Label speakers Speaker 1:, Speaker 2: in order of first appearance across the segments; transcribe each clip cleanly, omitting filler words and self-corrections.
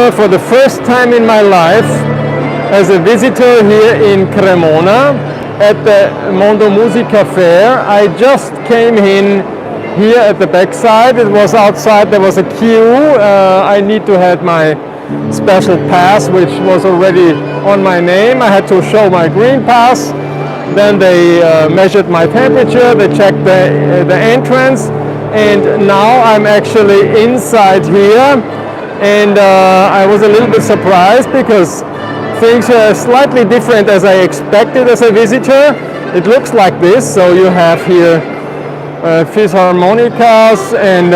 Speaker 1: here for the first time in my life as a visitor here in Cremona at the Mondo Musica Fair. I just came in here at the backside. It was outside, there was a queue. I need to have my special pass, which was already on my name. I had to show my green pass. Then they measured my temperature, they checked the entrance, and now I'm actually inside here. And I was a little bit surprised because things are slightly different as I expected as a visitor. It looks like this, so you have here philharmonicas and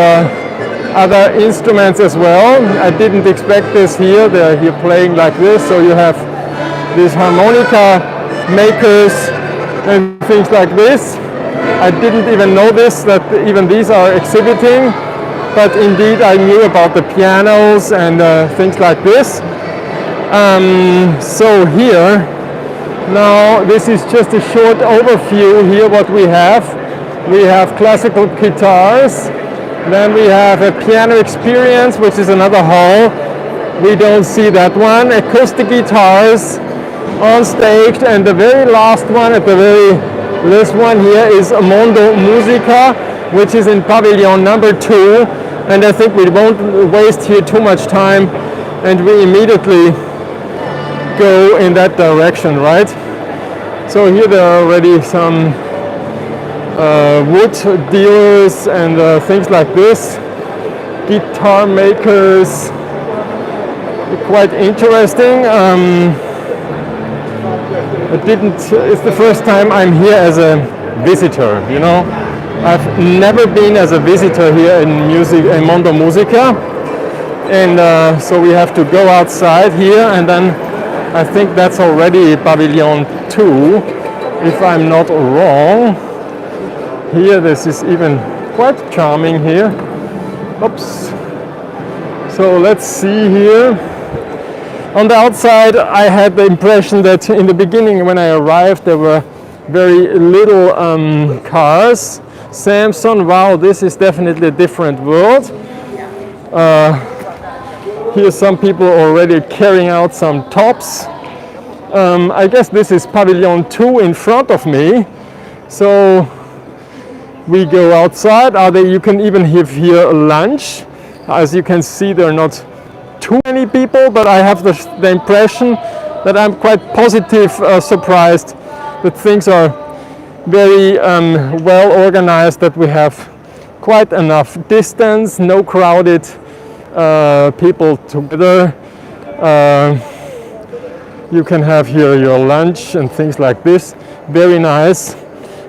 Speaker 1: other instruments as well. I didn't expect this here. They're here playing like this, so you have these harmonica makers and things like this. I didn't even know this, that even these are exhibiting, but indeed I knew about the pianos and things like this. So here, now this is just a short overview here what we have. We have classical guitars, then we have a piano experience, which is another hall. We don't see that one. Acoustic guitars on stage, and the very last one at the very last one here is Mondo Musica, which is in pavilion number 2, and I think we won't waste here too much time and we immediately go in that direction, right? So here there are already some wood dealers and things like this, guitar makers, quite interesting. It's the first time I'm here as a visitor, you know. I've never been as a visitor here in Mondo Musica, and so we have to go outside here, and then I think that's already pavilion 2, if I'm not wrong. Here, this is even quite charming here. Oops. So let's see here. On the outside, I had the impression that in the beginning when I arrived, there were very little cars. Samson, wow, this is definitely a different world. Here some people already carrying out some tops. I guess this is pavilion 2 in front of me. So we go outside. You can even have here lunch. As you can see, there are not too many people, but I have the impression that I'm quite positive, surprised that things are very well organized, that we have quite enough distance, no crowded people together. You can have here your lunch and things like this. Very nice.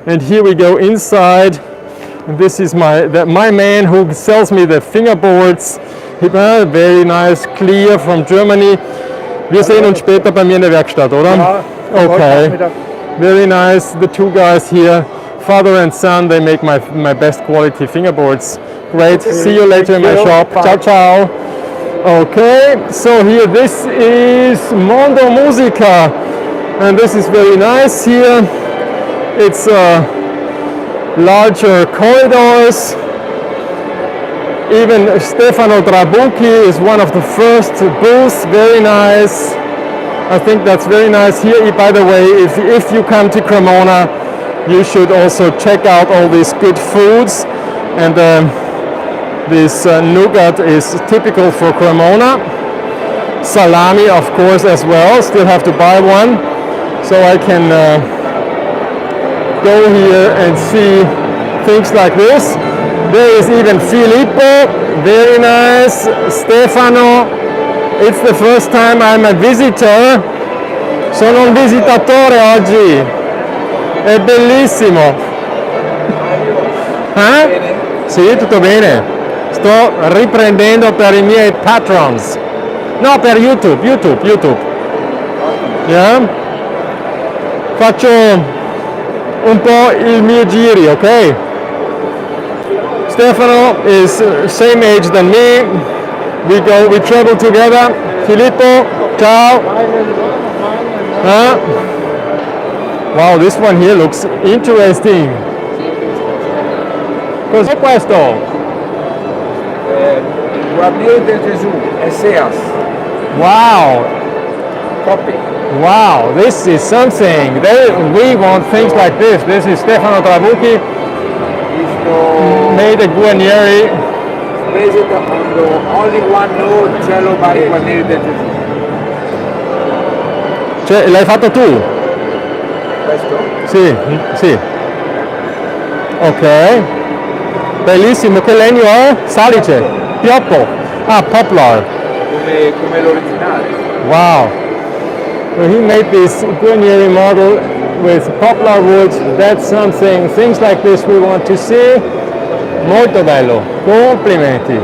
Speaker 1: And here we go inside. This is my man who sells me the fingerboards. Very nice, clear, from Germany. Wir sehen uns später bei mir in der Werkstatt, oder?
Speaker 2: Ja,
Speaker 1: okay. Very nice. The two guys here, father and son, they make my best quality fingerboards. Great. See you later in my shop. Ciao, ciao. Okay, so here this is Mondo Musica, and this is very nice here. It's larger corridors. Even Stefano Trabucchi is one of the first booths. Very nice. I think that's very nice here. By the way, if you come to Cremona, you should also check out all these good foods. And this nougat is typical for Cremona. Salami, of course, as well. Still have to buy one. So I can go here and see things like this. There is even Filippo, very nice. Stefano, it's the first time I'm a visitor. Sono un visitatore oggi. È bellissimo. Sì, tutto bene. Sto riprendendo per i miei patrons. No, per YouTube. Yeah? Faccio un po' il mio giri, ok? Stefano is same age than me. We travel together. Filippo, ciao. Wow, this one here looks interesting. Cos'è questo?
Speaker 2: Guardiere de Gesù, Esseas.
Speaker 1: Wow.
Speaker 2: Copy.
Speaker 1: Wow, this is something. We want things like this. This is Stefano Trabucchi, made a Guarnieri.
Speaker 2: Based on the only one note cello by Guarnieri del Gesù.
Speaker 1: Cioè, l'hai fatto tu?
Speaker 2: Questo?
Speaker 1: Sì, sì. Ok. Bellissimo, che legno è? Salice, pioppo. Ah, poplar.
Speaker 2: Come l'originale.
Speaker 1: Wow. So he made this Guarnieri model with poplar wood. That's something. Things like this we want to see. Molto bello. Complimenti.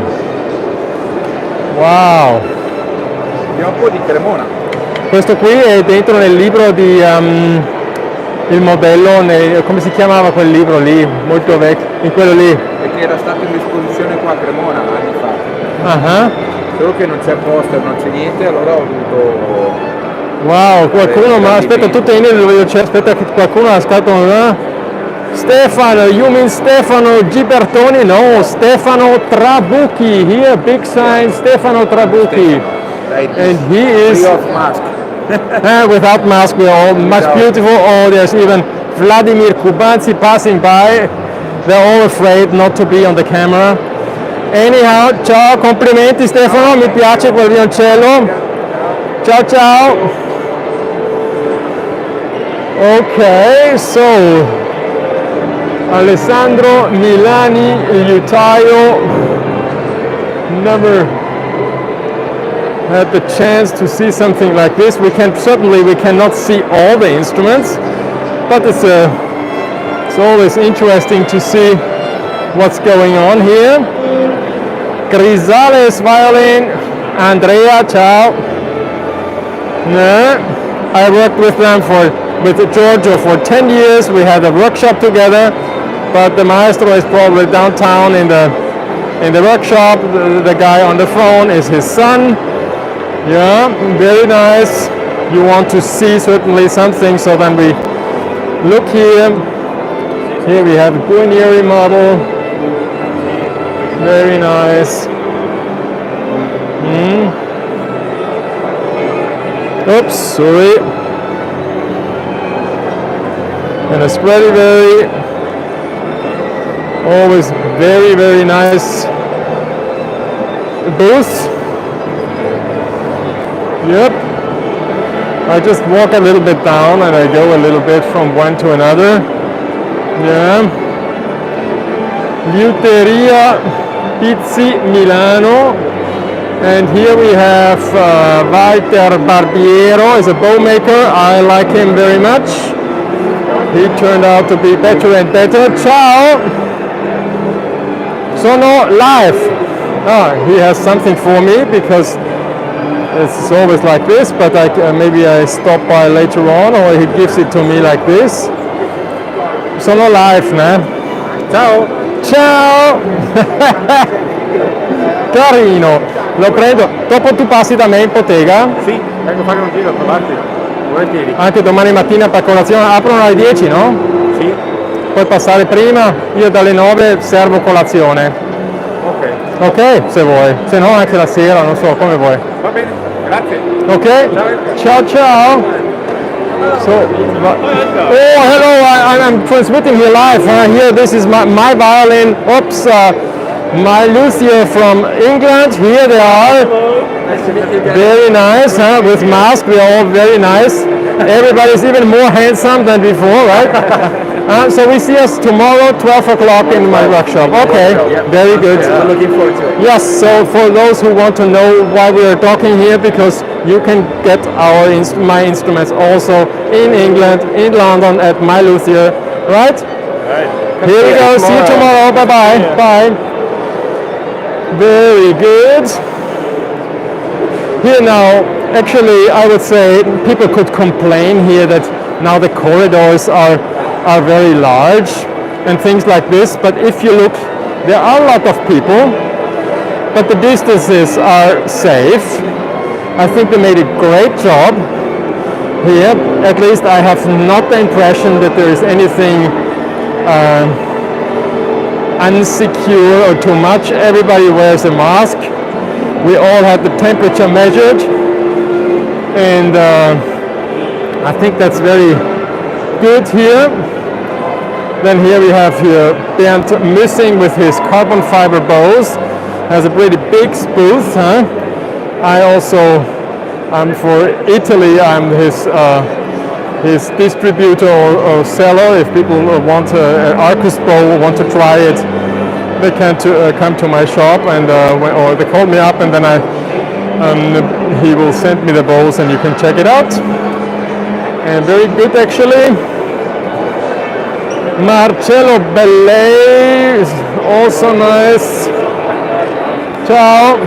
Speaker 1: Wow.
Speaker 2: Pioppo di Cremona.
Speaker 1: Questo qui è dentro nel libro di il modello, come si chiamava quel libro lì, molto vecchio, in quello lì.
Speaker 2: E che era stato in esposizione qua a Cremona anni fa.
Speaker 1: Uh-huh.
Speaker 2: Solo che non c'è poster, non c'è niente, allora ho dovuto...
Speaker 1: Wow, qualcuno, ma aspetta, tutte in dove c'è, aspetta che qualcuno ha scritto, Stefano, you mean Stefano Gibertoni? No, Stefano Trabucchi, here big sign, Stefano Trabucchi. And he is...
Speaker 2: Free of mask.
Speaker 1: Without mask, we're all much beautiful. Oh, there's even Vladimir Kubanzi passing by. They're all afraid not to be on the camera. Anyhow, ciao, complimenti Stefano, mi piace quel violoncello. Ciao ciao. Okay, so Alessandro Milani, liutaio, never had the chance to see something like this. We cannot see all the instruments, but it's always interesting to see what's going on here. Grisales violin, Andrea, ciao. I worked with them with Giorgio for 10 years. We had a workshop together, but the maestro is probably downtown in the workshop. The guy on the phone is his son. Yeah, very nice. You want to see certainly something, so then we look here. Here we have a Guarnieri model. Very nice. Oops, sorry. And a Stradivari. Always very, very nice booth. Yep. I just walk a little bit down and I go a little bit from one to another. Yeah. Luthier Pizzi Milano. And here we have Walter Barbiero, is a bow maker. I like him very much. He turned out to be better and better. Ciao! Sono live. He has something for me because it's always like this, but maybe I stop by later on or he gives it to me like this. Sono live, né? Ciao! Ciao! Carino! Lo prendo. Dopo tu passi da me in bottega?
Speaker 2: Sì, vengo a fare un giro a trovarti. Volentieri.
Speaker 1: Anche domani mattina per colazione. Aprono alle 10, no?
Speaker 2: Sì.
Speaker 1: Puoi passare prima? Io dalle 9 servo colazione.
Speaker 2: Ok.
Speaker 1: Ok, se vuoi. Se no anche la sera, non so, come vuoi.
Speaker 2: Va bene, grazie.
Speaker 1: Ok? Ciao ciao. So, oh, hello, I'm transmitting here live. Here, this is my violin. Oops, my Luthier from England. Here they are. Very nice, huh? With mask, we are all very nice. Everybody's even more handsome than before, right? So we see us tomorrow, 12 o'clock in my workshop. Okay, very good.
Speaker 2: I'm looking forward to it.
Speaker 1: Yes, so for those who want to know why we are talking here, because you can get my instruments also in England, in London at my Luthier, right?
Speaker 2: Right.
Speaker 1: Here we go, see you tomorrow, bye-bye.
Speaker 2: Yeah.
Speaker 1: Bye. Very good. Here now, actually, I would say people could complain here that now the corridors are very large and things like this, but if you look, there are a lot of people, but the distances are safe. I think they made a great job here. At least I have not the impression that there is anything unsecure or too much. Everybody wears a mask. We all had the temperature measured. and I think that's very good here. Then here we have here Bernd Müssing with his carbon fiber bows. Has a pretty big spooth, huh? I also, for Italy, I'm his distributor or seller. If people want an Arcus bow, want to try it, they can come to my shop and or they call me up, and then he will send me the bows and you can check it out. And very good actually. Marcello Bellet is also nice. Ciao.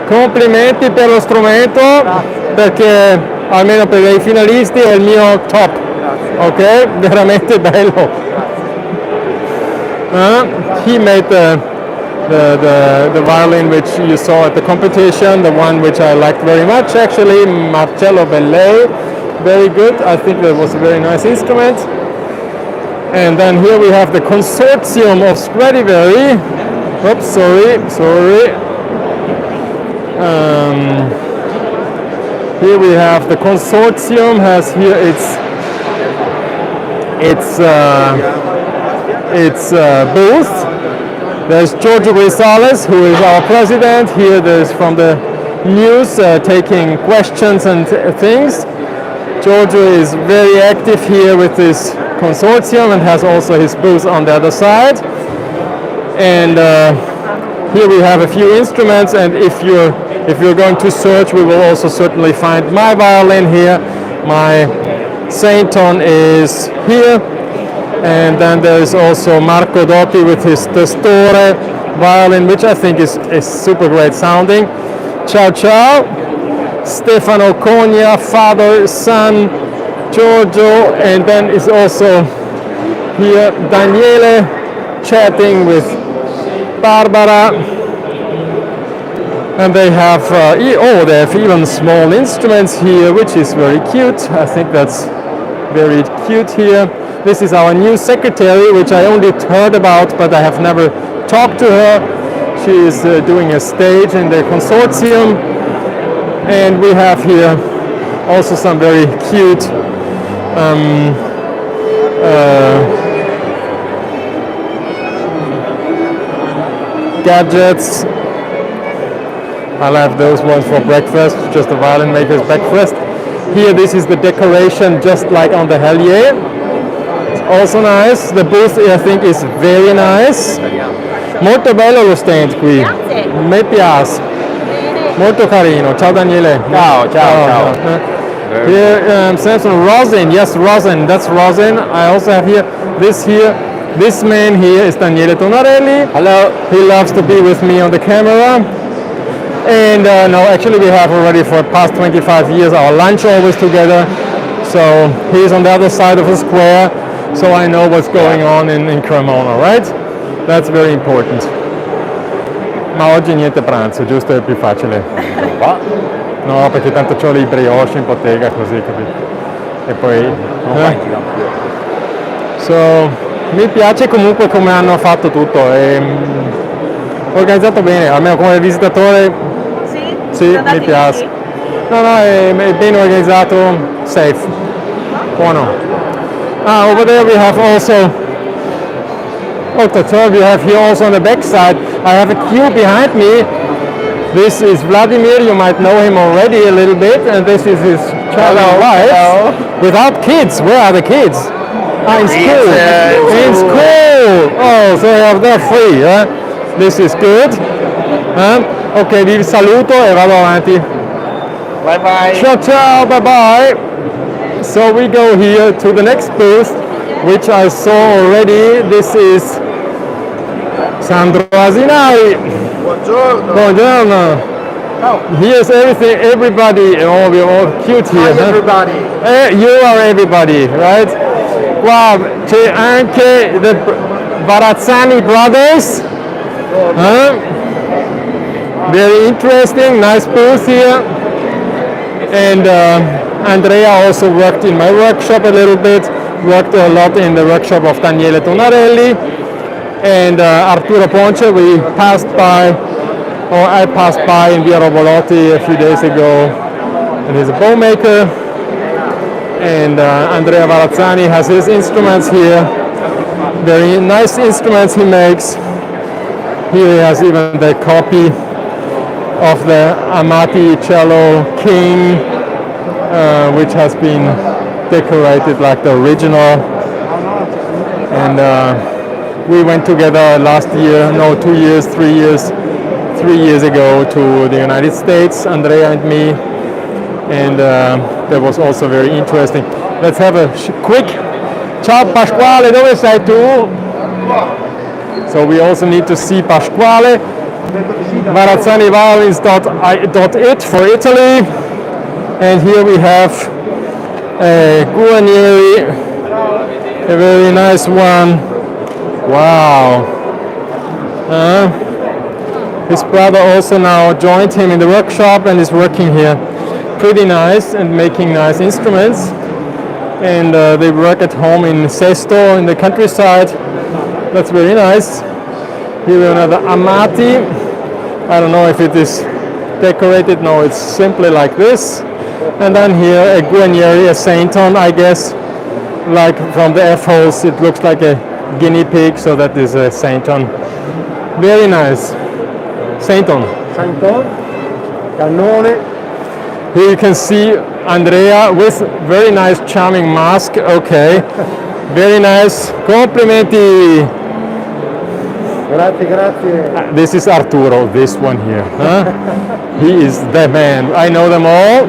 Speaker 1: Complimenti per lo strumento. Grazie. Perché almeno per i finalisti è il mio top. Grazie. Ok? Veramente bello. He made the violin which you saw at the competition, the one which I liked very much actually, Marcello Bellet. Very good. I think that was a very nice instrument. And then here we have the consortium of Stradivari. Oops, sorry. Here we have the consortium has here its booth. There's Giorgio Grisales, who is our president. Here there's from the news taking questions and things. Giorgio is very active here with this consortium and has also his booth on the other side. And here we have a few instruments, and if you're going to search, we will also certainly find my violin here. My Sainton is here, and then there is also Marco Dotti with his Testore violin, which I think is super great sounding. Ciao ciao. Stefano Cogna, father, son, Giorgio, and then is also here Daniele chatting with Barbara, and they have they have even small instruments here, which is very cute. I think that's very cute here. This is our new secretary, which I only heard about, but I have never talked to her. She is doing a stage in the consortium, and we have here also some very cute gadgets. I'll have those ones for breakfast, just a violin maker's breakfast. Here, this is the decoration, just like on the Hellier. It's also nice. The booth, I think, is very nice. Molto bello lo stand qui.
Speaker 3: Grazie.
Speaker 1: Mi piace. Molto carino. Ciao Daniele.
Speaker 2: Ciao.
Speaker 1: Here, Samson, rosin. Yes, rosin. That's rosin. I also have here. This man here is Daniele Tonarelli. Hello. He loves to be with me on the camera. And no, actually we have already for the past 25 years our lunch always together. So he's on the other side of the square, so I know what's going on in Cremona, right? That's very important. Ma oggi niente pranzo, giusto? È più facile. No, perché tanto c'ho i brioche in bottega così, capito? E poi... So, mi piace comunque come hanno fatto tutto, è organizzato bene, almeno come visitatore. Sì, mi piace. No, è ben organizzato, safe. Buono. Over there we have also, we have here also on the back side, I have a queue behind me. This is Vladimir, you might know him already a little bit, and this is his child and wife. Without kids, where are the kids? In school. In school. Oh, so they're free. This is good. Ok, vi saluto e vado avanti.
Speaker 2: Bye bye.
Speaker 1: Ciao, bye bye. So we go here to the next booth, which I saw already. This is Sandro Asinari. Buongiorno. Here's everything, everybody, we're all cute here.
Speaker 2: Hi, everybody.
Speaker 1: You are everybody, right? Wow, c'è anche the Barazzani brothers. Very interesting, nice booth here. And Andrea also worked in my workshop a little bit, worked a lot in the workshop of Daniele Tonarelli. And Arturo Ponce, I passed by in Via Robolotti a few days ago. and he's a bow maker. And Andrea Varazzani has his instruments here. Very nice instruments he makes. Here he has even the copy of the Amati Cello King, which has been decorated like the original. And we went together last year, no, 2 years, 3 years, 3 years ago to the United States, Andrea and me, and that was also very interesting. Let's have a quick, ciao Pasquale, dove sei tu? So we also need to see Pasquale, VarazzaniViolins.it for Italy, and here we have a Guarnieri, a very nice one. Wow. His brother also now joined him in the workshop and is working here. Pretty nice and making nice instruments. And they work at home in Sesto in the countryside. That's very nice. Here another Amati. I don't know if it is decorated. No, it's simply like this. And then here a Guarnieri, a Sainton, I guess. Like from the F-holes, it looks like a guinea pig, so that is a Sainton. Very nice. Sainton.
Speaker 3: Santos, Cannone.
Speaker 1: Here you can see Andrea with very nice charming mask. Okay. Very nice. Complimenti.
Speaker 3: Grazie, grazie.
Speaker 1: This is Arturo, this one here. Huh? He is the man. I know them all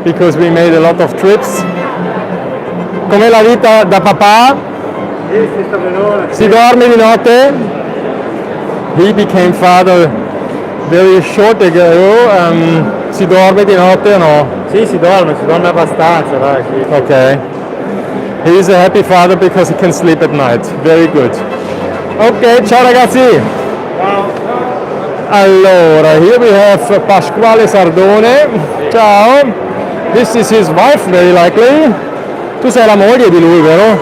Speaker 1: because we made a lot of trips. Com'è la vita da papà? Si dorme di notte? He became father very short ago. Si dorme di notte o no?
Speaker 3: Sì, si dorme abbastanza, dai. Sì.
Speaker 1: Okay. He is a happy father because he can sleep at night. Very good. Ok, ciao ragazzi. Allora, here we have Pasquale Sardone. Ciao. This is his wife, very likely. Tu sei la moglie di lui, vero?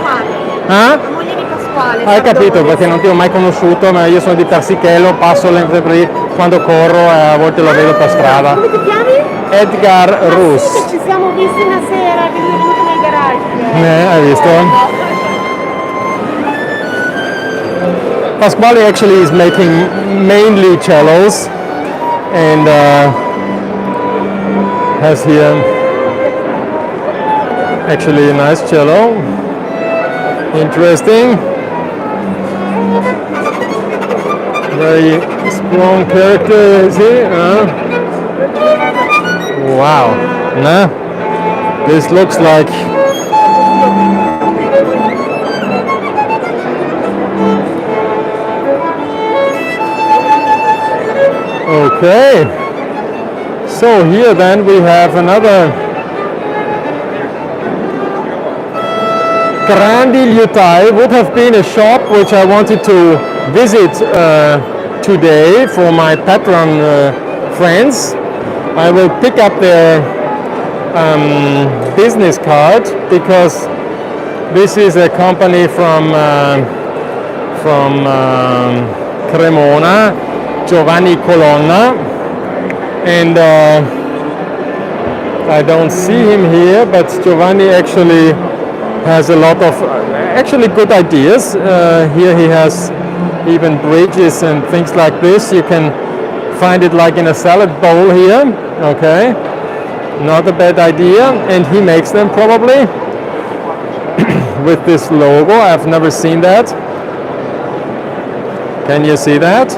Speaker 4: La moglie di Pasquale.
Speaker 1: Hai capito, perché non ti ho mai conosciuto, ma io sono di Persichello, passo sempre lì quando corro e a volte lo vedo per strada.
Speaker 4: Come ti chiami?
Speaker 1: Edgar Rus.
Speaker 4: Sì, che ci siamo visti una sera, che lui è venuto nel garage.
Speaker 1: Hai visto? Pasquale actually is making mainly cellos and has here actually a nice cello. Interesting. Very strong character, is he? Wow. Nah. This looks like okay. So here then we have another Grandi Liutai. Would have been a shop which I wanted to visit today for my patron friends. I will pick up their business card because this is a company from Cremona, Giovanni Colonna, and I don't see him here, but Giovanni actually has a lot of actually good ideas. Here he has even bridges and things like this. You can find it like in a salad bowl here. Okay, not a bad idea, and he makes them probably with this logo. I've never seen that. Can you see that?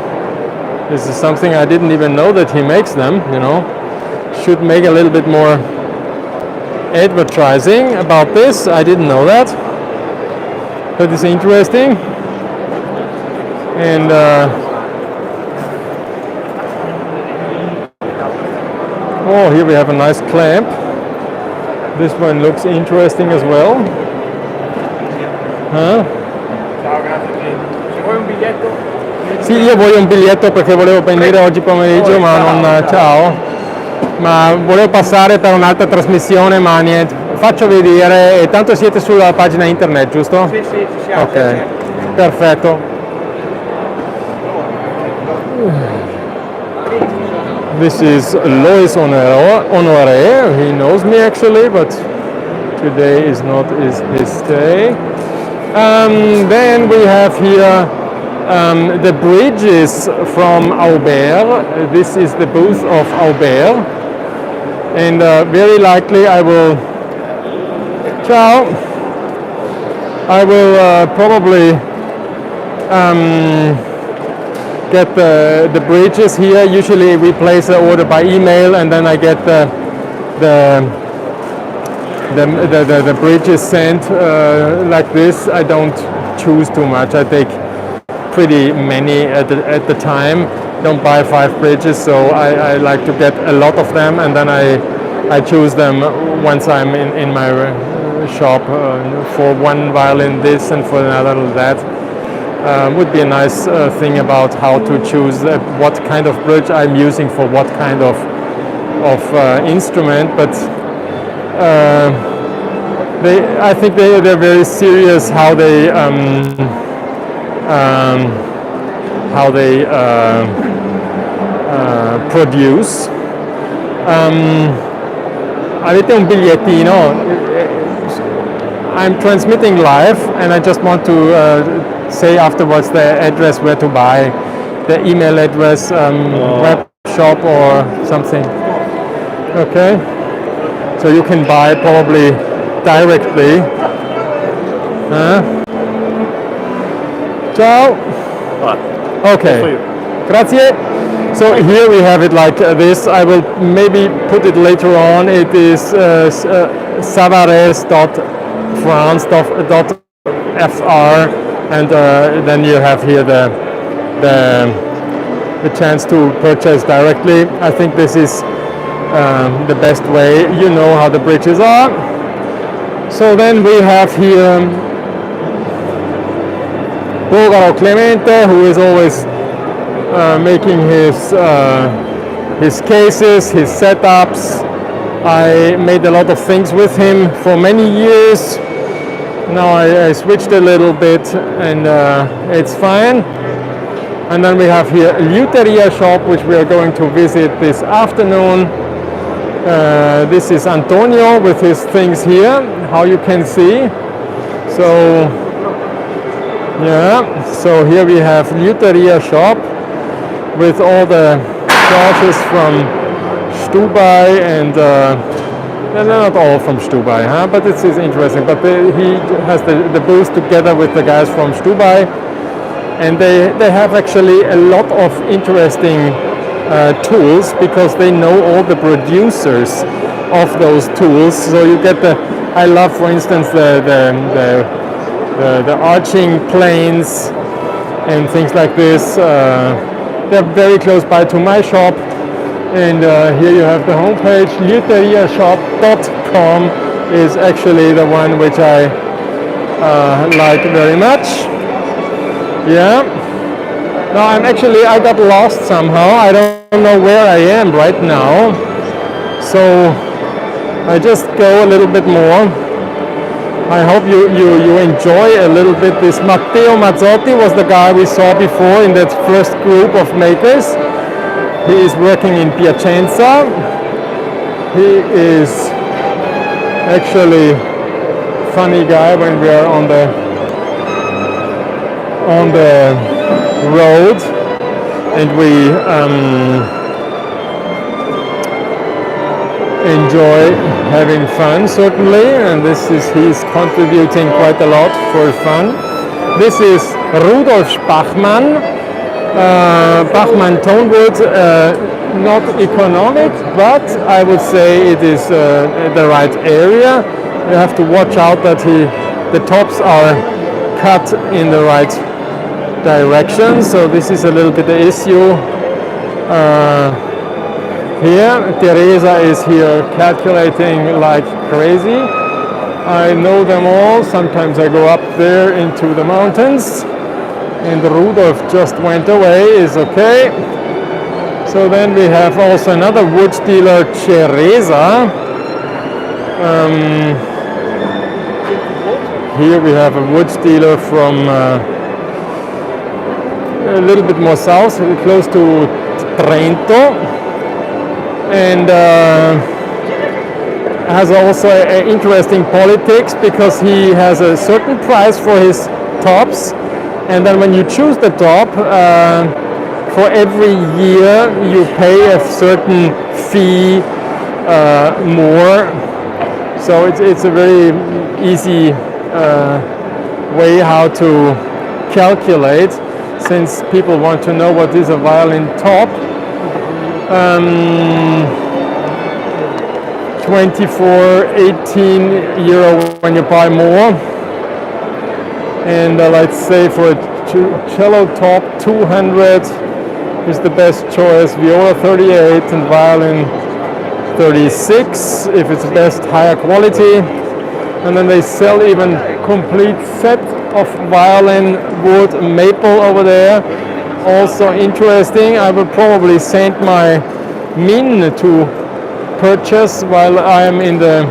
Speaker 1: This is something I didn't even know that he makes them, you know. Should make a little bit more advertising about this. I didn't know that. But it's interesting. And oh, here we have a nice clamp. This one looks interesting as well. Huh?
Speaker 2: Ciao, grazie. Se vuoi un biglietto?
Speaker 1: Sì, io voglio un biglietto perché volevo venire oggi pomeriggio, ma non ciao. Ma volevo passare per un'altra trasmissione, ma niente. Faccio vedere, e tanto siete sulla pagina internet, giusto?
Speaker 2: Sì, ci siamo.
Speaker 1: Ok, perfetto. This is Lois Honoré. He knows me actually, but today is not his day. Then we have here the bridges from Aubert. This is the booth of Aubert. And very likely I will, I will probably get the bridges here. Usually we place the order by email and then I get the bridges sent like this. I don't choose too much. I take pretty many at the time. Don't buy 5 bridges, so I like to get a lot of them and then I choose them once I'm in my shop. For one violin this and for another that. Would be a nice thing about how to choose what kind of bridge I'm using for what kind of instrument, but I think they're very serious how they produce. Avete un bigliettino? I'm transmitting live and I just want to say afterwards the address where to buy, the email address, web shop or something. Okay, so you can buy probably directly. Ciao. Okay, grazie. So here we have it like this. I will maybe put it later on. It is savares.france.fr. And then you have here the chance to purchase directly. I think this is the best way. You know how the bridges are. So then we have here Bulgaro Clemente, who is always making his cases, his setups. I made a lot of things with him for many years. Now I switched a little bit and it's fine. And then we have here Luthier shop, which we are going to visit this afternoon. This is Antonio with his things here, how you can see. So yeah, so here we have Luthier shop with all the charges from Stubai and they're not all from Stubai, but it is interesting. But he has the booth together with the guys from Stubai, and they have actually a lot of interesting tools because they know all the producers of those tools. So you get I love, for instance, the arching planes and things like this. They're very close by to my shop. And here you have the homepage. LuthierShop.com is actually the one which I like very much. Yeah. Now I got lost somehow. I don't know where I am right now. So I just go a little bit more. I hope you enjoy a little bit this. Matteo Mazzotti was the guy we saw before in that first group of makers. He is working in Piacenza. He is actually a funny guy when we are on the road and we enjoy having fun, certainly, and he's contributing quite a lot for fun. This is Rudolf Bachmann. Bachmann Tonewood, not economic, but I would say it is the right area. You have to watch out that the tops are cut in the right direction, so this is a little bit the issue. Here, Teresa is here calculating like crazy. I know them all. Sometimes I go up there into the mountains. And Rudolf just went away, is okay. So then we have also another wood dealer, Ceresa. Here we have a wood dealer from a little bit more south, close to Trento. and has also an interesting politics because he has a certain price for his tops, and then when you choose the top, for every year you pay a certain fee more. So it's a very easy way how to calculate, since people want to know what is a violin top. 24-18 euro when you buy more, and let's say for a cello top 200 is the best choice, viola 38 and violin 36 if it's best higher quality. And then they sell even complete set of violin wood maple over there, also interesting. I will probably send my min to purchase while I am in the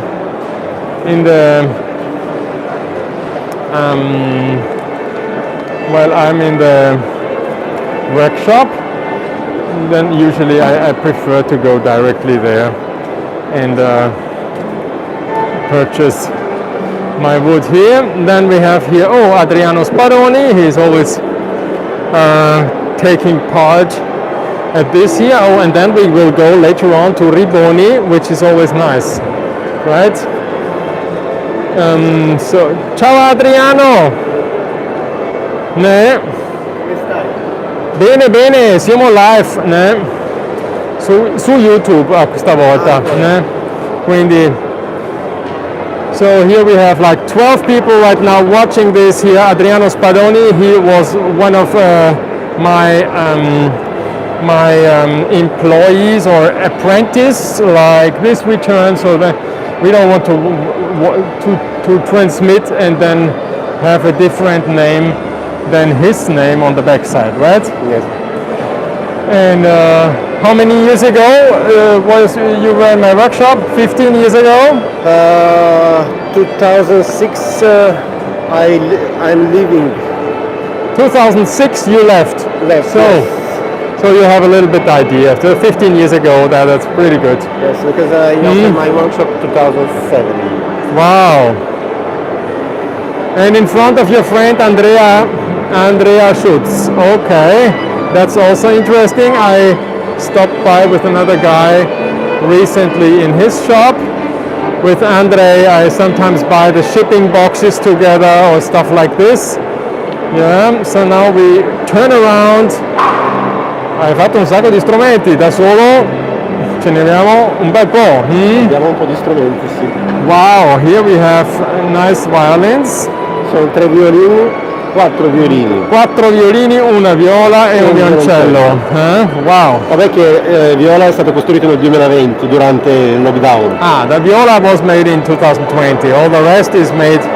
Speaker 1: workshop. Then usually I prefer to go directly there and purchase my wood here. Then we have here, Adriano Spadoni. He's always taking part at this here. And then we will go later on to Riboni, which is always nice, right? So, ciao Adriano! Ne? Bene, bene, siamo live, ne? Su YouTube questa volta, ne? Quindi, so here we have like 12 people right now watching this here. Adriano Spadoni, he was one of my employees or apprentice, like this return, so that we don't want to transmit and then have a different name than his name on the backside, right?
Speaker 3: Yes.
Speaker 1: And how many years ago was you were in my workshop? 15 years ago?
Speaker 3: 2006 I'm leaving.
Speaker 1: 2006 you left? So,
Speaker 3: yes.
Speaker 1: So you have a little bit idea. So 15 years ago, that's pretty good.
Speaker 3: Yes, because I opened my workshop 2007.
Speaker 1: Wow. And in front of your friend Andrea Schutz. Okay, that's also interesting. I stopped by with another guy recently in his shop. With Andre, I sometimes buy the shipping boxes together or stuff like this. Yeah, so now we turn around. Hai fatto un sacco di strumenti, da solo ce ne abbiamo un bel po'.
Speaker 3: Abbiamo un po' di strumenti, sì.
Speaker 1: Wow, here we have nice violins.
Speaker 3: Sono 3 violini, 4 violini.
Speaker 1: 4 violini, una viola e un violoncello. Wow.
Speaker 3: Vabbè che Viola è stato costruito nel 2020 durante il lockdown.
Speaker 1: The viola was made in 2020. All the rest is made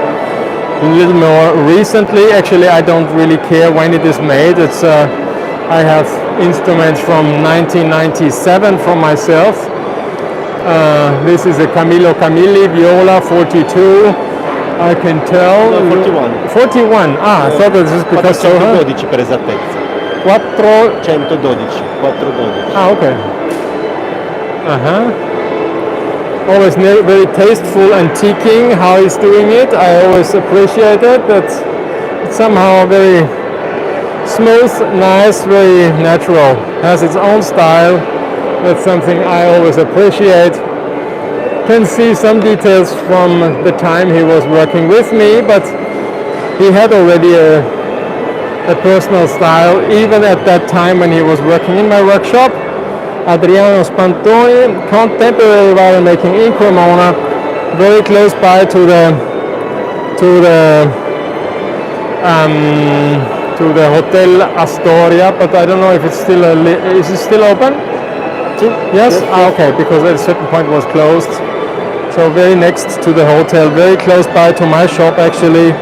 Speaker 1: a little more recently. Actually, I don't really care when it is made. It's I have instruments from 1997 from myself. This is a Camillo Camilli viola 42. I can tell.
Speaker 3: No, 41.
Speaker 1: 41. I thought this is because
Speaker 3: 412 per esattezza. 412. 412.
Speaker 1: Okay. Always very tasteful antiquing how he's doing it. I always appreciate it. That's somehow very smooth, nice, very natural. Has its own style. That's something I always appreciate. Can see some details from the time he was working with me, but he had already a personal style even at that time when he was working in my workshop. Adriano Spantoni, contemporary violin making in Cremona, very close by to the Hotel Astoria, but I don't know if it's still is it still open? Yes? Okay, because at a certain point it was closed. So very next to the hotel, very close by to my shop actually,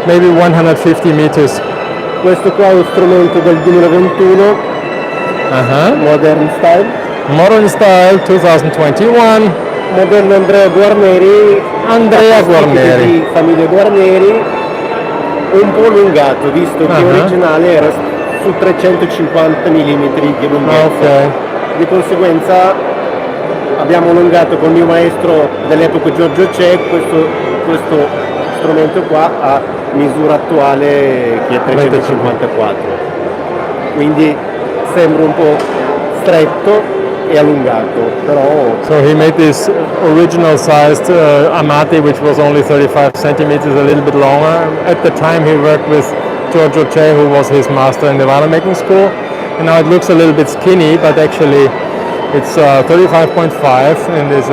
Speaker 1: maybe 150 meters.
Speaker 3: Questo qua è uno strumento del 2021, Modern Style.
Speaker 1: Modern Style 2021.
Speaker 3: Modello Andrea Guarneri. Di famiglia Guarneri, un po' allungato, visto che l'originale era su 350 mm di lunghezza.
Speaker 1: Okay.
Speaker 3: Di conseguenza abbiamo allungato con il mio maestro dell'epoca Giorgio Cè questo strumento qua a misura attuale che è 354, quindi sembra un po' stretto e allungato, però...
Speaker 1: So he made this original sized Amati, which was only 35 centimeters, a little bit longer. At the time he worked with Giorgio Cè, who was his master in the violin making school, and now it looks a little bit skinny, but actually it's 35.5 and is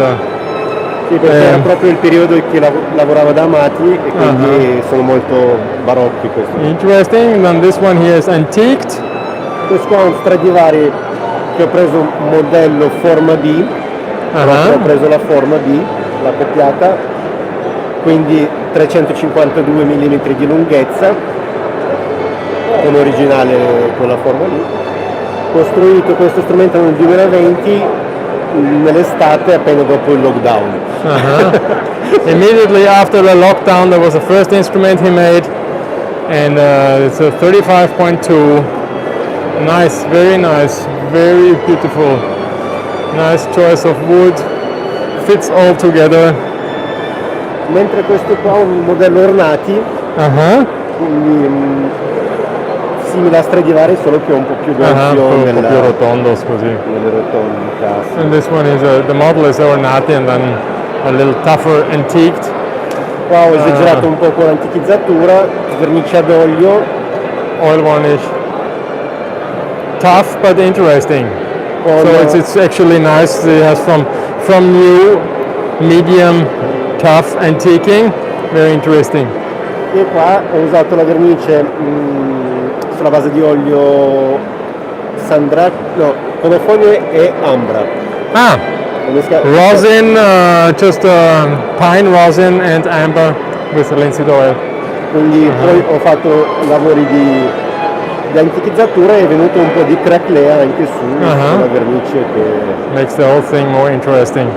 Speaker 3: Sì, perché era proprio il periodo che lavorava da Amati e quindi sono molto barocchi questi.
Speaker 1: Interesting. Then this one here is antiqued.
Speaker 3: Questo qua è un Stradivari che ho preso un modello forma B, ho preso la forma B, la copiata, quindi 352 mm di lunghezza, come originale con la forma B. Costruito questo strumento nel 2020, nell'estate appena dopo il lockdown.
Speaker 1: Immediately after the lockdown there was the first instrument he made, and it's a 35.2. Nice, very beautiful. Nice choice of wood, fits all together.
Speaker 3: Mentre questo qua è un modello ornati, quindi simile a Stradivari, solo che è un po' più gonfio,
Speaker 1: un po' più rotondo così.
Speaker 3: nelle rotondità. Sì.
Speaker 1: And this one is the model is ornati and then a little tougher antiqued.
Speaker 3: Qua ho esagerato un po' con l'antichizzatura, vernice ad olio,
Speaker 1: Oil varnish. Tough but interesting. So it's actually nice. It has from new, medium, tough, antiquing. Very interesting.
Speaker 3: e qua ho usato la vernice sulla base di olio conofoglio e ambra.
Speaker 1: Rosin, just pine rosin and amber with linseed oil.
Speaker 3: Quindi poi ho fatto lavori di antichizzatura e è venuto un po' di craquelé anche sulla vernice che...
Speaker 1: Makes the whole thing more interesting.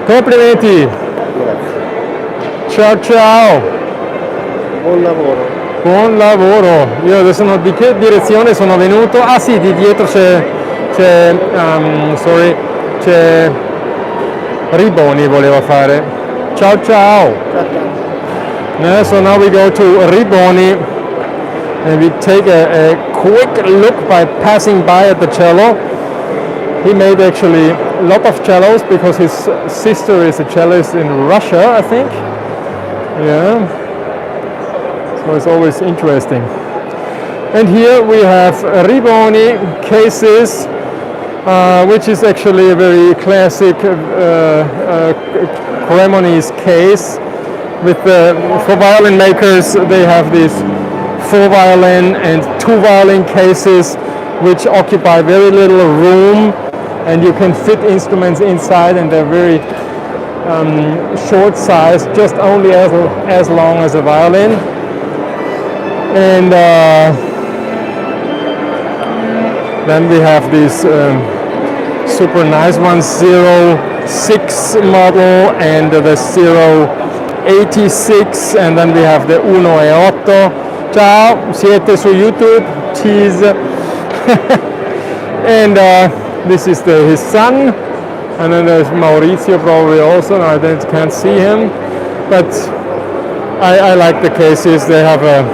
Speaker 1: Complimenti!
Speaker 3: Grazie.
Speaker 1: Ciao ciao!
Speaker 3: Buon lavoro.
Speaker 1: Buon lavoro! Io adesso di che direzione sono venuto? Ah sì, di dietro c'è Riboni voleva fare. Ciao ciao! So now we go to Riboni and we take a quick look by passing by at the cello. He made actually a lot of cellos because his sister is a cellist in Russia, I think. Yeah. So it's always interesting. And here we have Riboni cases, which is actually a very classic Cremonese case. For violin makers, they have these 4 violin and 2 violin cases, which occupy very little room, and you can fit instruments inside, and they're very short size, just only as long as a violin. And then we have these super nice ones, 06 model and the 086, and then we have the 1E8. Ciao, siete su YouTube? Cheese. And this is his son, and then there's Maurizio probably also. No, I can't see him, but I like the cases. They have a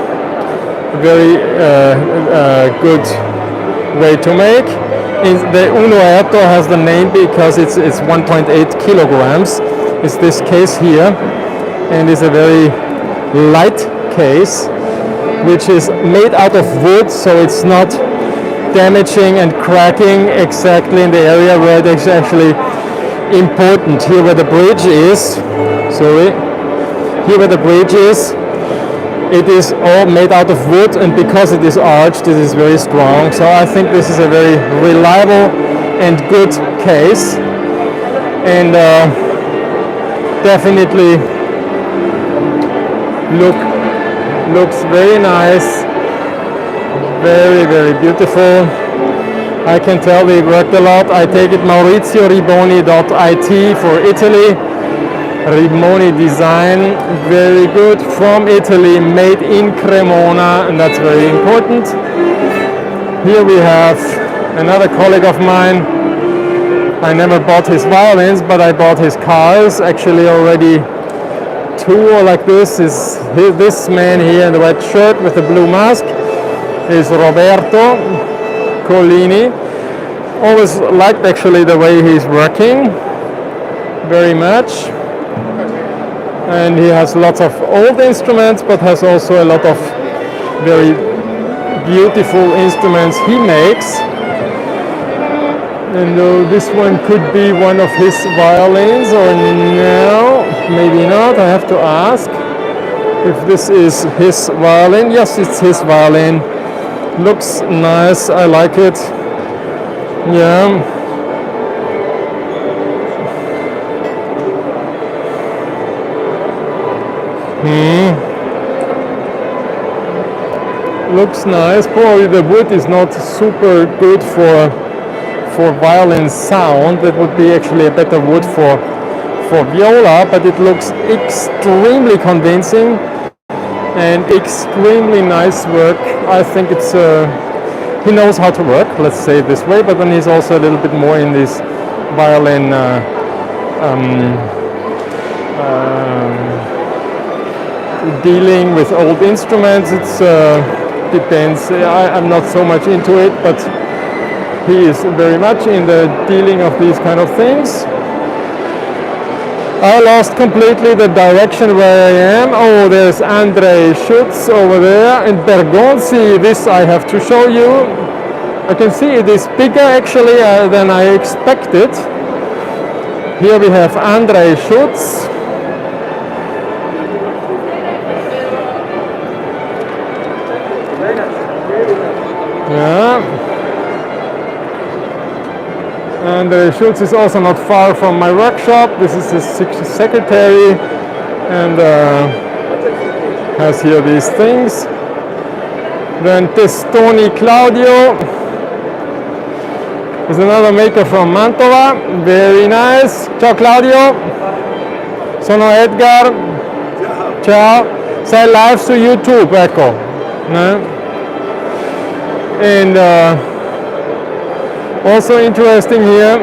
Speaker 1: very good way to make. The 1E8 has the name because it's 1.8 kilograms. It's this case here, and it's a very light case, which is made out of wood, so it's not damaging and cracking exactly in the area where it is actually important. Here where the bridge is, it is all made out of wood, and because it is arched, it is very strong. So I think this is a very reliable and good case, and definitely looks very nice, very, very beautiful. I can tell they worked a lot. I take it MaurizioRiboni.it for Italy. Riboni design, very good, from Italy, made in Cremona, and that's very important. Here we have another colleague of mine, I never bought his violins, but I bought his cars. Actually, already two like this. This man here in the red shirt with the blue mask is Roberto Collini. Always liked actually the way he's working very much. And he has lots of old instruments, but has also a lot of very beautiful instruments he makes. And this one could be one of his violins, or no, maybe not. I have to ask if this is his violin. Yes, it's his violin. Looks nice. I like it. Yeah. Looks nice. Probably the wood is not super good for violin sound. That would be actually a better wood for viola, but it looks extremely convincing and extremely nice work. I think it's he knows how to work, let's say it this way, but then he's also a little bit more in this violin dealing with old instruments. It's depends. I'm not so much into it, but he is very much in the dealing of these kind of things. I lost completely the direction where I am. Oh, there's Andrei Schutz over there, and Bergonzi. This I have to show you. I can see it is bigger actually than I expected. Here we have Andrei Schutz. Yeah. And Schultz is also not far from my workshop. This is his secretary, and has here these things. Then Testoni Claudio is another maker from Mantova. Very nice. Ciao Claudio. Sono Edgar. Ciao. Sei live su YouTube, ecco. And also interesting here,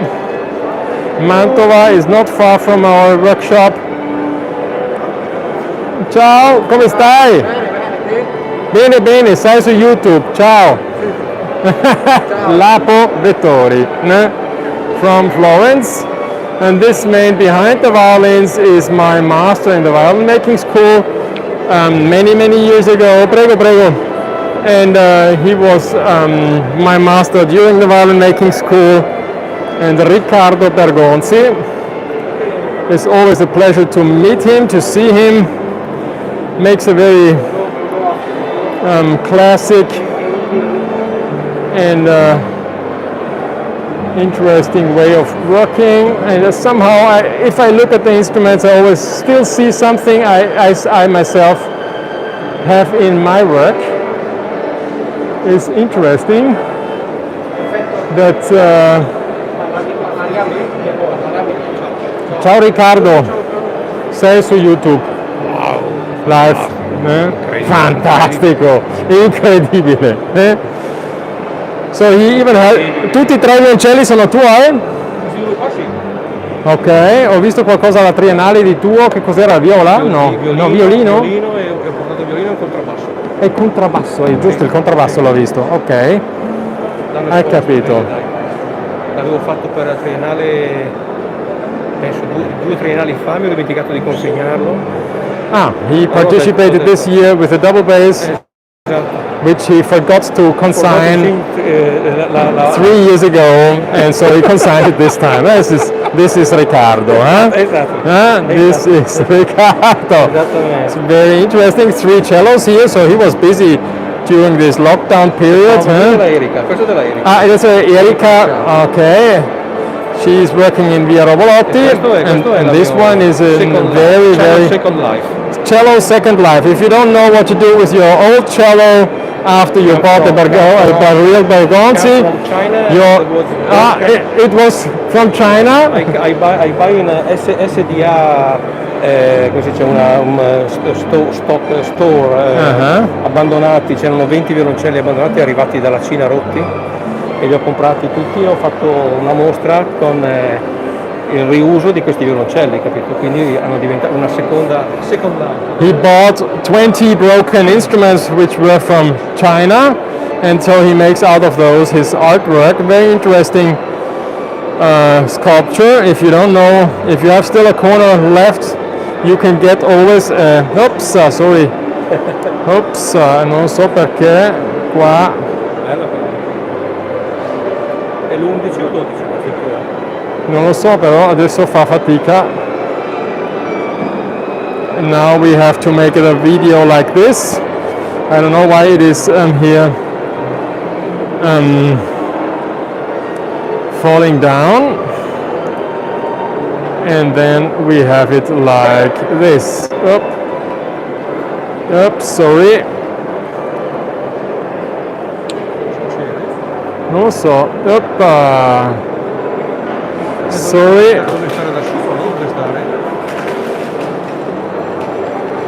Speaker 1: Mantova is not far from our workshop. Ciao, come stai? Bene, bene, sei su YouTube. Ciao. Lapo Vettori, from Florence. And this man behind the violins is my master in the violin making school many years ago. Prego, prego. And he was my master during the violin making school. And Ricardo Bergonzi. It's always a pleasure to meet him, to see him. Makes a very classic and interesting way of working. And somehow, if I look at the instruments, I always still see something I myself have in my work. It's interesting that ciao Riccardo, sei su YouTube.
Speaker 5: Wow.
Speaker 1: Live. Fantastico, incredibile. So he even has, tutti e tre i violoncelli sono tuoi? Ok, ho visto qualcosa alla Triennale di tuo, che cos'era? Viola? No, no, violino?
Speaker 5: Violino e ho portato violino e contrabbasso.
Speaker 1: E contrabbasso, è giusto, il contrabbasso l'ho visto, ok. Hai capito.
Speaker 5: L'avevo fatto per la Triennale, penso due triennali fa, mi ho dimenticato di consegnarlo.
Speaker 1: Ah, he participated this year with a double bass, which he forgot to consign 3 years ago, and so he consigned it this time. This is Ricardo, huh?
Speaker 5: Esatto.
Speaker 1: This is Ricardo. It's very interesting. 3 cellos here, so he was busy during this lockdown period.
Speaker 5: Questo della Erika.
Speaker 1: Ah, it's Erika. Okay. She's working in Via Robolotti, and this one is a very
Speaker 5: Second Life.
Speaker 1: cello second life. If you don't know what to do with your old cello after you bought a real Bergonzi,
Speaker 5: From China.
Speaker 1: it was from China.
Speaker 5: I buy in SDA, come si dice, store abbandonati. C'erano 20 violoncelli abbandonati arrivati dalla Cina rotti. e li ho comprati tutti e ho fatto una mostra con il riuso di questi violoncelli, capito? Quindi hanno diventato una seconda
Speaker 1: He bought 20 broken instruments which were from China, and so he makes out of those his artwork. Very interesting sculpture. If you don't know, if you have still a corner left, you can get always oops, sorry. Oops, non so perché qua.
Speaker 5: È l'11 o 12?
Speaker 1: Non lo so, però adesso fa fatica. And now we have to make it a video like this. I don't know why it is here falling down. And then we have it like this. Oops, sorry. Non lo so. Sorry.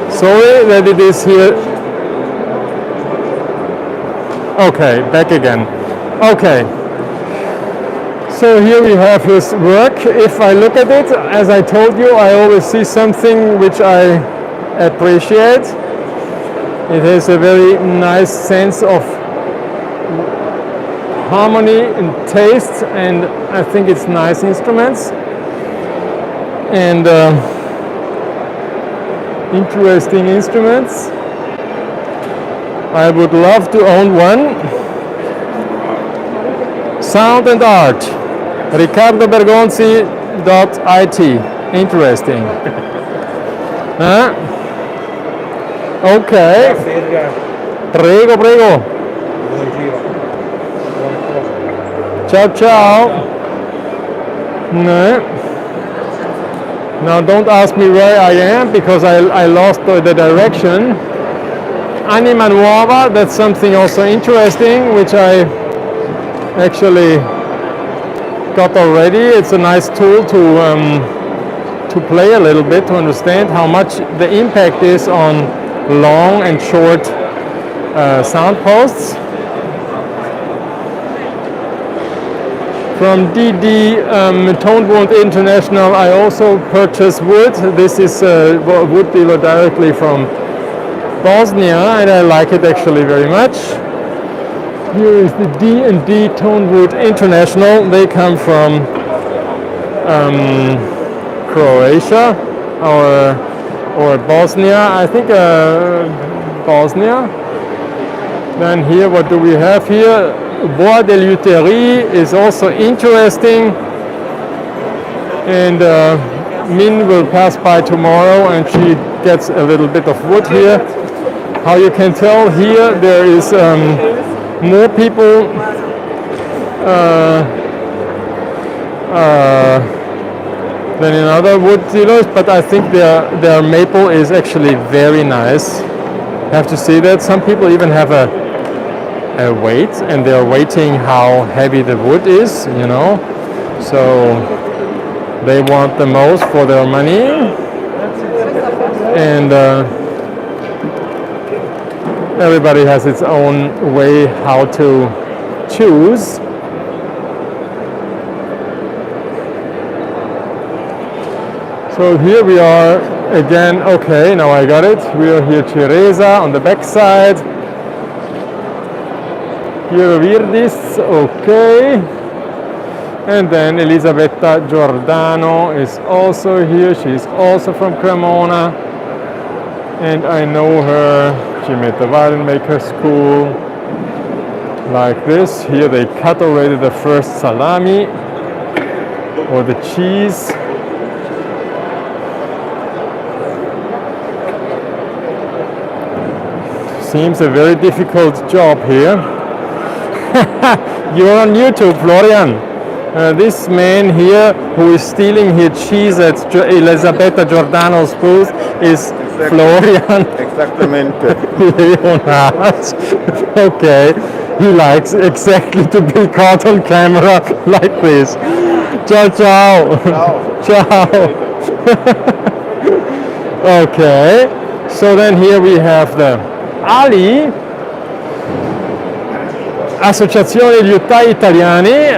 Speaker 1: Sorry that it is here. Okay, back again. Okay. So here we have his work. If I look at it, as I told you, I always see something which I appreciate. It has a very nice sense of harmony and taste, and I think it's nice instruments and interesting instruments. I would love to own one. Sound and Art, Ricardo Bergonzi.it. Interesting. Ok. Prego, prego. Ciao, ciao. No. Now don't ask me where I am because I lost the direction. Anima Nuova, that's something also interesting which I actually got already. It's a nice tool to play a little bit to understand how much the impact is on long and short sound posts. From DD Toned Wood International, I also purchased wood. This is wood dealer directly from Bosnia, and I like it actually very much. Here is the D&D Toned Wood International. They come from Croatia or Bosnia. I think Bosnia. Then here, what do we have here? Bois de Luthier is also interesting, and Min will pass by tomorrow and she gets a little bit of wood here. How you can tell here there is more people than in other wood dealers, but I think their maple is actually very nice. You have to see that. Some people even have a weight, and they're weighting how heavy the wood is, you know, so they want the most for their money, and everybody has its own way how to choose. So here we are again. Okay, now I got it. We are here, Teresa on the back side. Here Virdis, okay. And then Elisabetta Giordano is also here. She's also from Cremona. And I know her. She made the violin maker school like this. Here they cut already the first salami or the cheese. Seems a very difficult job here. You're on YouTube, Florian. This man here who is stealing here cheese at Elisabetta Giordano's booth is Florian.
Speaker 3: Exactamente.
Speaker 1: Leonard. Okay, he likes exactly to be caught on camera like this. Ciao, ciao. Ciao. Okay, so then here we have the Ali. Associazione di Utai Italiani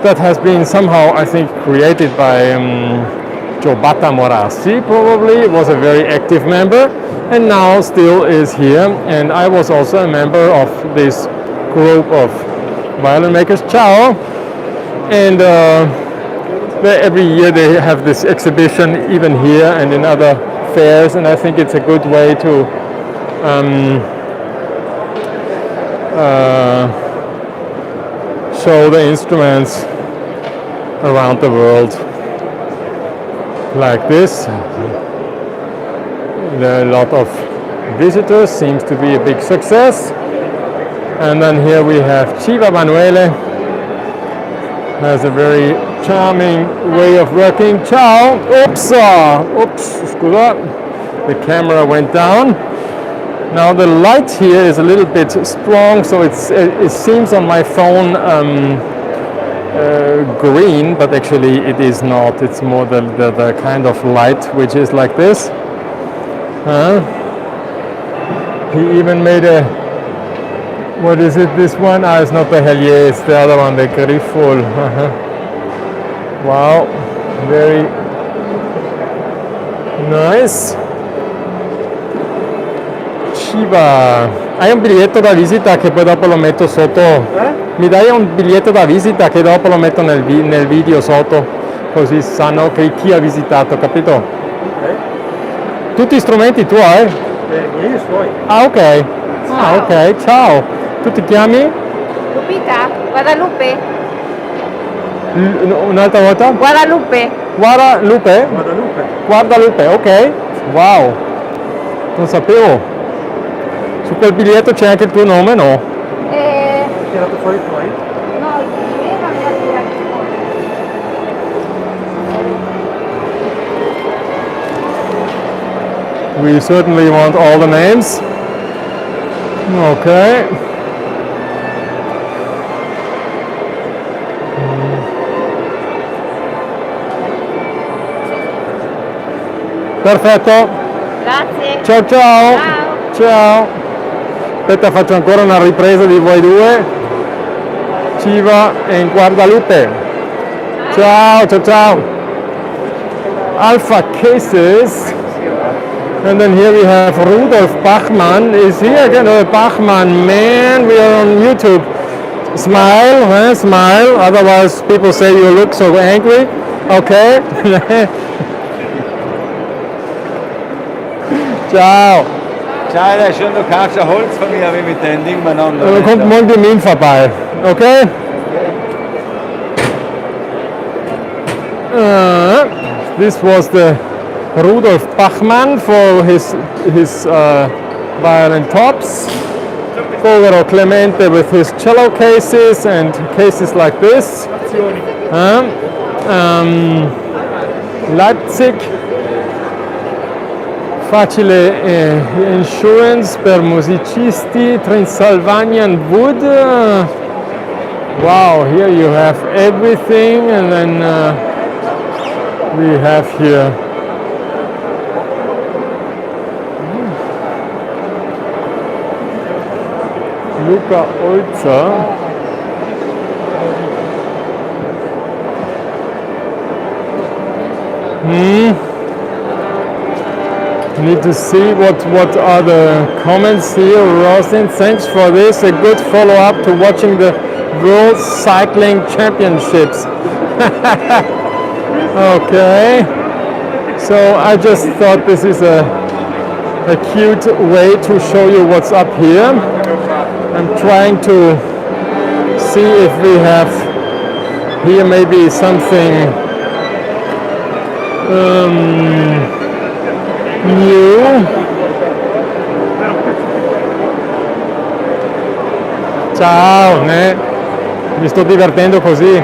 Speaker 1: that has been somehow, I think, created by Giobata Morassi, probably, was a very active member, and now still is here. And I was also a member of this group of violin makers. Ciao! And every year they have this exhibition, even here and in other fairs, and I think it's a good way to show the instruments around the world like this. There are a lot of visitors, seems to be a big success. And then here we have Chiva Manuele, has a very charming way of working. Ciao! Oops! Oops! Scusa. The camera went down. Now the light here is a little bit strong, so it seems on my phone green, but actually it is not. It's more the kind of light which is like this. He even made a, what is it, this one? Ah, it's not the Hellier, it's the other one, the Griffol. Wow, very nice. Shiva, hai un biglietto da visita che poi dopo lo metto sotto? Mi dai un biglietto da visita che dopo lo metto nel video sotto, così sanno che chi ha visitato, capito? Tutti strumenti tuoi?
Speaker 3: Io suoi.
Speaker 1: Ah, ok. Ah, ok, ciao. Tu ti chiami?
Speaker 4: Lupita, Guadalupe.
Speaker 1: Un'altra volta?
Speaker 4: Guadalupe.
Speaker 1: Guadalupe? Guadalupe, ok. Wow. Non sapevo. Su quel biglietto c'è anche il tuo nome, no?
Speaker 3: Tirato fuori i tuoi?
Speaker 4: No,
Speaker 1: We certainly want all the names. Okay. Perfetto.
Speaker 4: Grazie.
Speaker 1: Ciao ciao.
Speaker 4: Ciao.
Speaker 1: Ciao. Aspetta, faccio ancora una ripresa di voi due. Civa e in Guadalupe. Ciao, ciao, ciao. Alpha Cases. And then here we have Rudolf Bachmann is here again. Oh, Bachmann, man, we are on YouTube. Smile, smile. Otherwise, people say you look so angry. Okay. Ciao.
Speaker 2: Ciao, da schon, du kaufst ein Holz von mir, wie mit dem Ding miteinander.
Speaker 1: Da kommt Mondomin vorbei. Okay. This was the Rudolf Bachmann for his violin tops. Povero Clemente with his cello cases and cases like this. Leipzig. Facile insurance per musicisti. Transylvanian wood. Wow, here you have everything, and then we have here Luca Olza. Need to see what are the comments here. Rosin, thanks for this. A good follow-up to watching the World Cycling Championships. Okay. So I just thought this is a cute way to show you what's up here. I'm trying to see if we have here maybe something new. Ciao, mi sto divertendo così.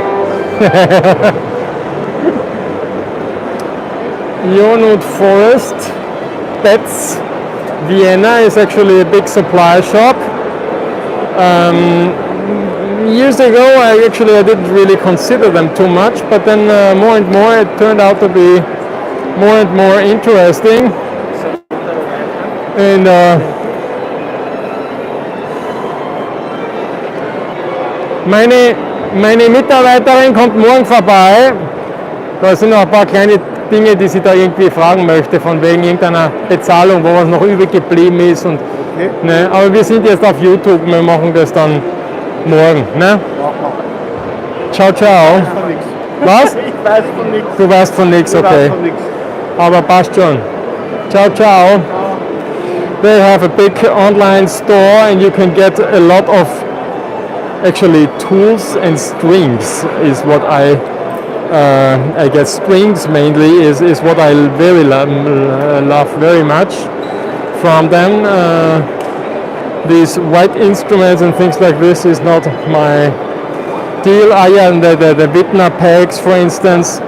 Speaker 1: Ionut Forest, Pets, Vienna is actually a big supply shop. Years ago, I didn't really consider them too much, but then more and more it turned out to be more and more interesting. And Meine Mitarbeiterin kommt morgen vorbei. Da sind noch ein paar kleine Dinge, die sie da irgendwie fragen möchte, von wegen irgendeiner Bezahlung, wo was noch übrig geblieben ist. Und, ne? Aber wir sind jetzt auf YouTube, wir machen das dann morgen. Ne? Ciao, ciao. Was?
Speaker 3: Ich weiß von nichts.
Speaker 1: Du weißt von nichts, okay. Aber passt schon. Ciao, ciao. They have a big online store and you can get a lot of actually tools and strings is what I guess strings mainly is what I very love very much from them. These white instruments and things like this is not my deal. Yeah, and the Wittner pegs, for instance,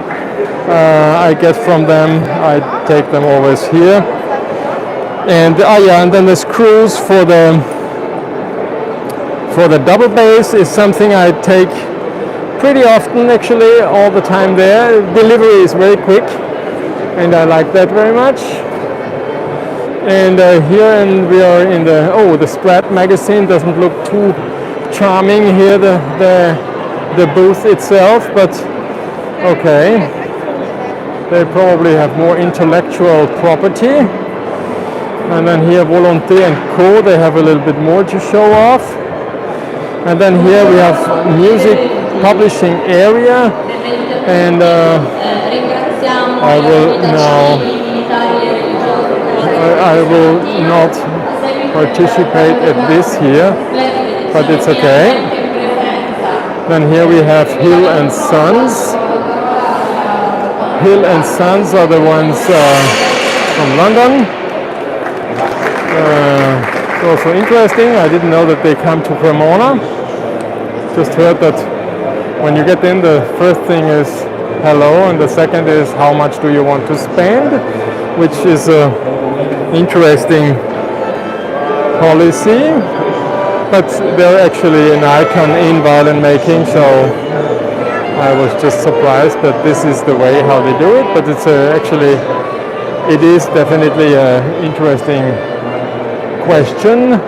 Speaker 1: I get from them. I take them always here. And yeah, and then the screws for the double bass is something I take pretty often, actually, all the time there. Delivery is very quick, and I like that very much. And here, and we are in the the Strat magazine. Doesn't look too charming here, the booth itself, but okay. They probably have more intellectual property. And then here Volonté and Co, they have a little bit more to show off. And then here we have music publishing area, and I will not participate at this here, but it's okay. Then here we have Hill and Sons. Hill and Sons are the ones from London. It's also interesting. I didn't know that they come to Cremona. Just heard that when you get in, the first thing is hello, and the second is how much do you want to spend, which is an interesting policy. But they're actually an icon in violin making, so I was just surprised that this is the way how they do it. But it's actually, it is definitely an interesting question.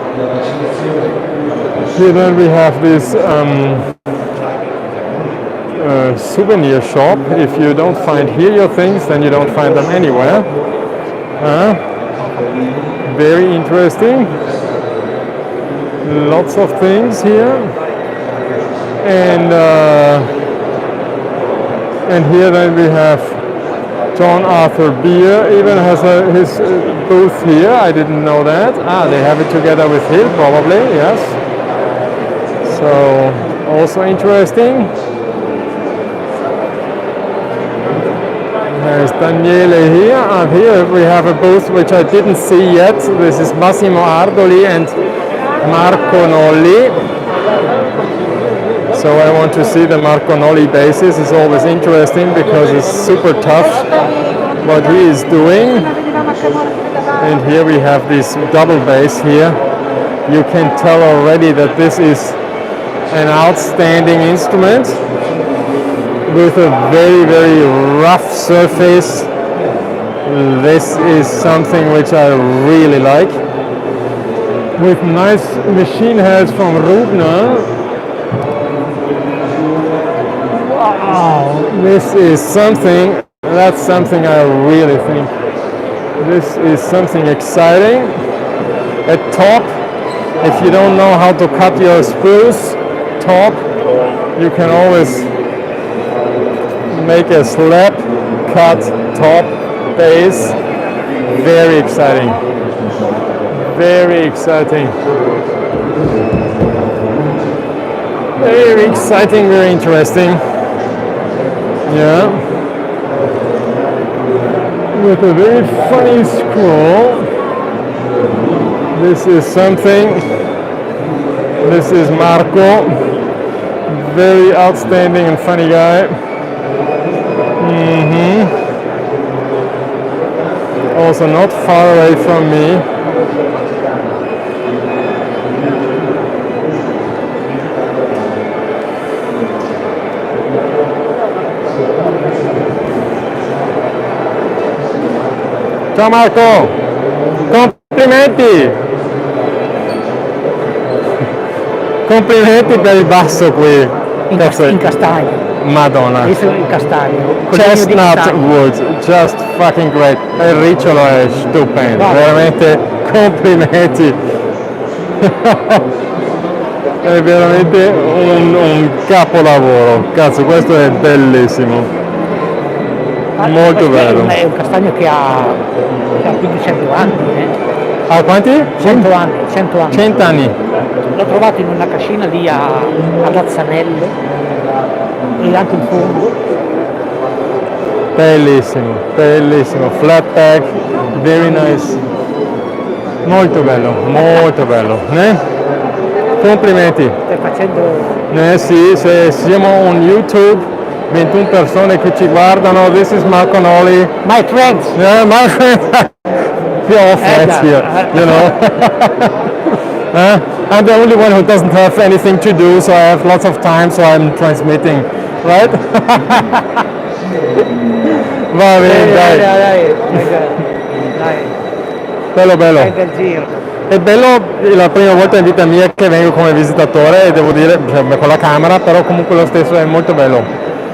Speaker 1: Here then we have this souvenir shop. If you don't find here your things, then you don't find them anywhere. Very interesting. Lots of things here. And here then we have John Arthur Beer even has his booth here. I didn't know that. They have it together with Hill, probably, yes. So, also interesting. There's Daniele here, and here we have a booth which I didn't see yet. This is Massimo Ardoli and Marco Nolli. So I want to see the Marco Nolli basses. It's always interesting because it's super tough what he is doing. And here we have this double bass here. You can tell already that this is an outstanding instrument with a very, very rough surface. This is something which I really like. With nice machine heads from Rubner. Wow, this is something, that's something I really think. This is something exciting. At top, if you don't know how to cut your spruce top, you can always make a slap cut top bass. Very exciting. Very exciting. Very exciting, very interesting. Yeah. With a very funny scroll. This is something. This is Marco. Very outstanding and funny guy. Also not far away from me. Ciao Marco, complimenti! Complimenti per il basso qui.
Speaker 6: in castagno.
Speaker 1: Madonna.
Speaker 6: Visto in castagno. Con legno di
Speaker 1: Chestnut
Speaker 6: castagno.
Speaker 1: wood, just fucking great. Il ricciolo è stupendo,
Speaker 6: Wow.
Speaker 1: veramente complimenti. È veramente un capolavoro. Cazzo, questo è bellissimo. Molto
Speaker 6: Questo
Speaker 1: bello.
Speaker 6: È un castagno che ha più di 100 anni.
Speaker 1: Ha quanti?
Speaker 6: 100 anni, 100 anni.
Speaker 1: 100 anni.
Speaker 6: L'ho trovato in una cascina lì ad Azzanello e anche in fondo.
Speaker 1: Bellissimo, bellissimo. Flat pack, very nice. Molto bello, molto bello. Complimenti.
Speaker 6: Stai facendo...
Speaker 1: Sì, se siamo on YouTube, 21 persone che ci guardano. This is Marco Noli.
Speaker 6: My friends!
Speaker 1: Yeah, my friend. We are all friends
Speaker 6: Edgar.
Speaker 1: here, you know. I'm the only one who doesn't have anything to do, so I have lots of time, so I'm transmitting, right? Va bene, dai.
Speaker 6: Dai,
Speaker 1: Bello, bello.
Speaker 6: dai del giro.
Speaker 1: È bello, è la prima volta in vita mia che vengo come visitatore e devo dire, cioè, con la camera, però comunque lo stesso è molto bello.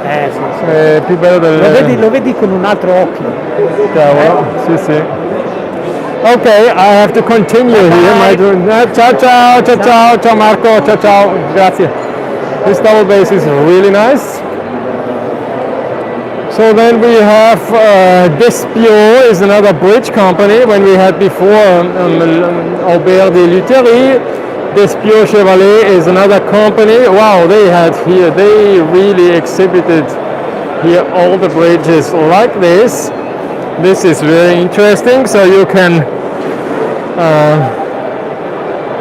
Speaker 6: Sì, sì.
Speaker 1: È più bello del...
Speaker 6: Lo vedi con un altro occhio.
Speaker 1: Cavolo, sì, sì. Okay, I have to continue here. Ciao, ciao, ciao, ciao, ciao Marco, ciao, ciao, grazie. This double bass is really nice. So then we have Despio is another bridge company. When we had before Aubert de Luthier, Despio Chevalier is another company. Wow, they really exhibited here all the bridges like this. This is very interesting, so you can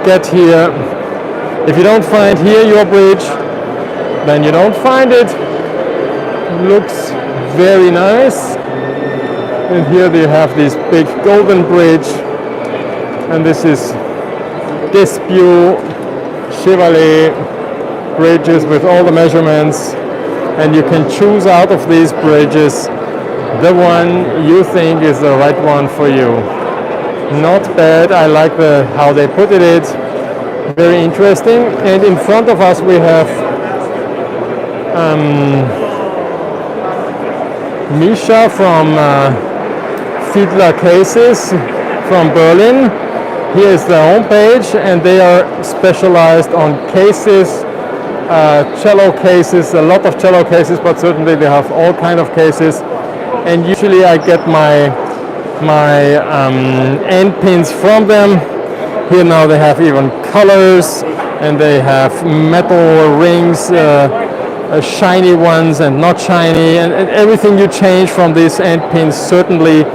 Speaker 1: get here. If you don't find here your bridge, then you don't find it. Looks very nice. And here they have this big golden bridge, and this is Despio Chevalier bridges with all the measurements, and you can choose out of these bridges the one you think is the right one for you. Not bad. I like how they put it. Very interesting. And in front of us we have Misha from Fiedler Cases from Berlin. Here is their homepage, and they are specialized on cases, cello cases, a lot of cello cases, but certainly they have all kind of cases. And usually I get my end pins from them. Here now they have even colors, and they have metal rings, shiny ones and not shiny, and everything you change from these end pins certainly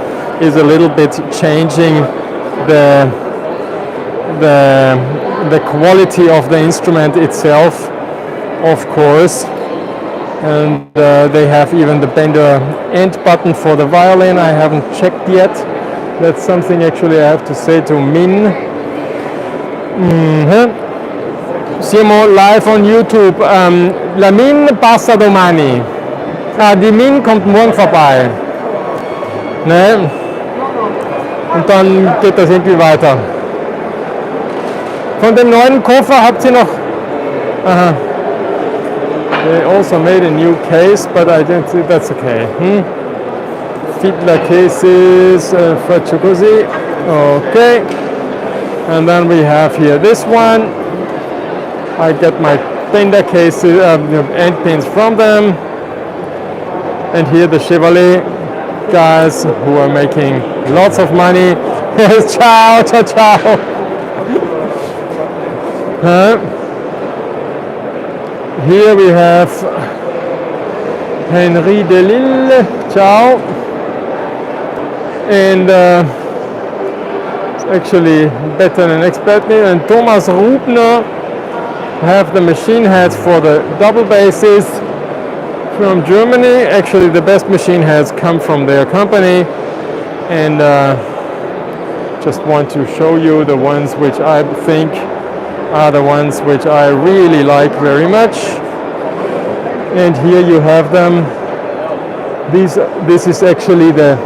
Speaker 1: is a little bit changing the quality of the instrument itself, of course. And they have even the bender end button for the violin. I haven't checked yet. That's something actually I have to say to Min. Siamo live on YouTube. La Min passa domani. Die Min kommt morgen vorbei. Ne? Und dann geht das irgendwie weiter. Von dem neuen Koffer habt ihr noch... Aha. They also made a new case, but I don't think that's okay. Fiedler cases, faccio così. Okay. And then we have here this one. I get my bender cases, end pins from them. And here the Chevalier guys who are making lots of money. Ciao, ciao, ciao. Here we have Henri Delille, ciao, and actually better than expected, and Thomas Rubner have the machine heads for the double basses from Germany. Actually the best machine heads come from their company, and just want to show you the ones which I think are the ones which I really like very much. And here you have them. This is actually the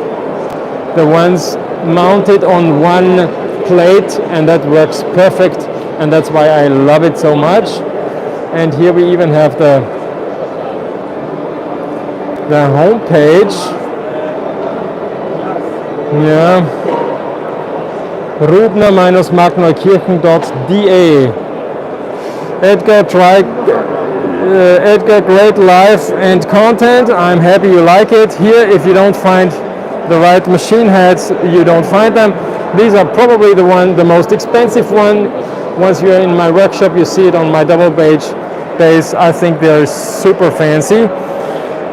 Speaker 1: ones mounted on one plate, and that works perfect and that's why I love it so much. And here we even have the homepage. Yeah. Rubner-Magneukirchen.de. Edgar, great life and content. I'm happy you like it. Here, if you don't find the right machine heads, you don't find them. These are probably the most expensive one. Once you're in my workshop, you see it on my double bass. I think they're super fancy,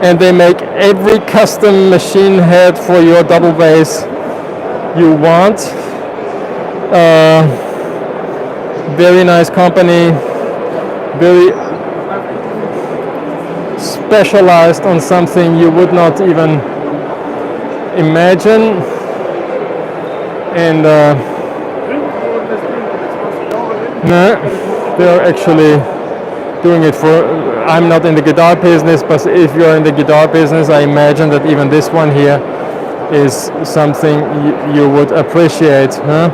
Speaker 1: and they make every custom machine head for your double bass you want. Very nice company, very specialized on something you would not even imagine. And they're actually doing it for, I'm not in the guitar business, but if you're in the guitar business, I imagine that even this one here is something you would appreciate, huh?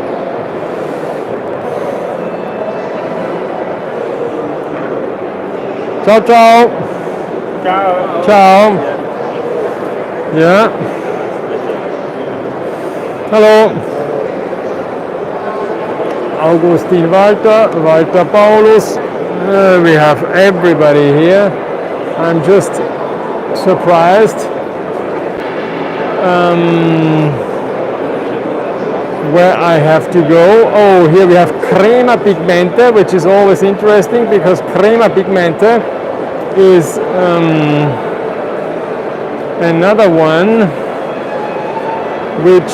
Speaker 1: Ciao, ciao.
Speaker 2: Ciao.
Speaker 1: Ciao. Yeah. Hello. Augustin Walter Paulus. We have everybody here. I'm just surprised where I have to go. Oh, here we have Crema Pigmente, which is always interesting because Crema Pigmente is another one which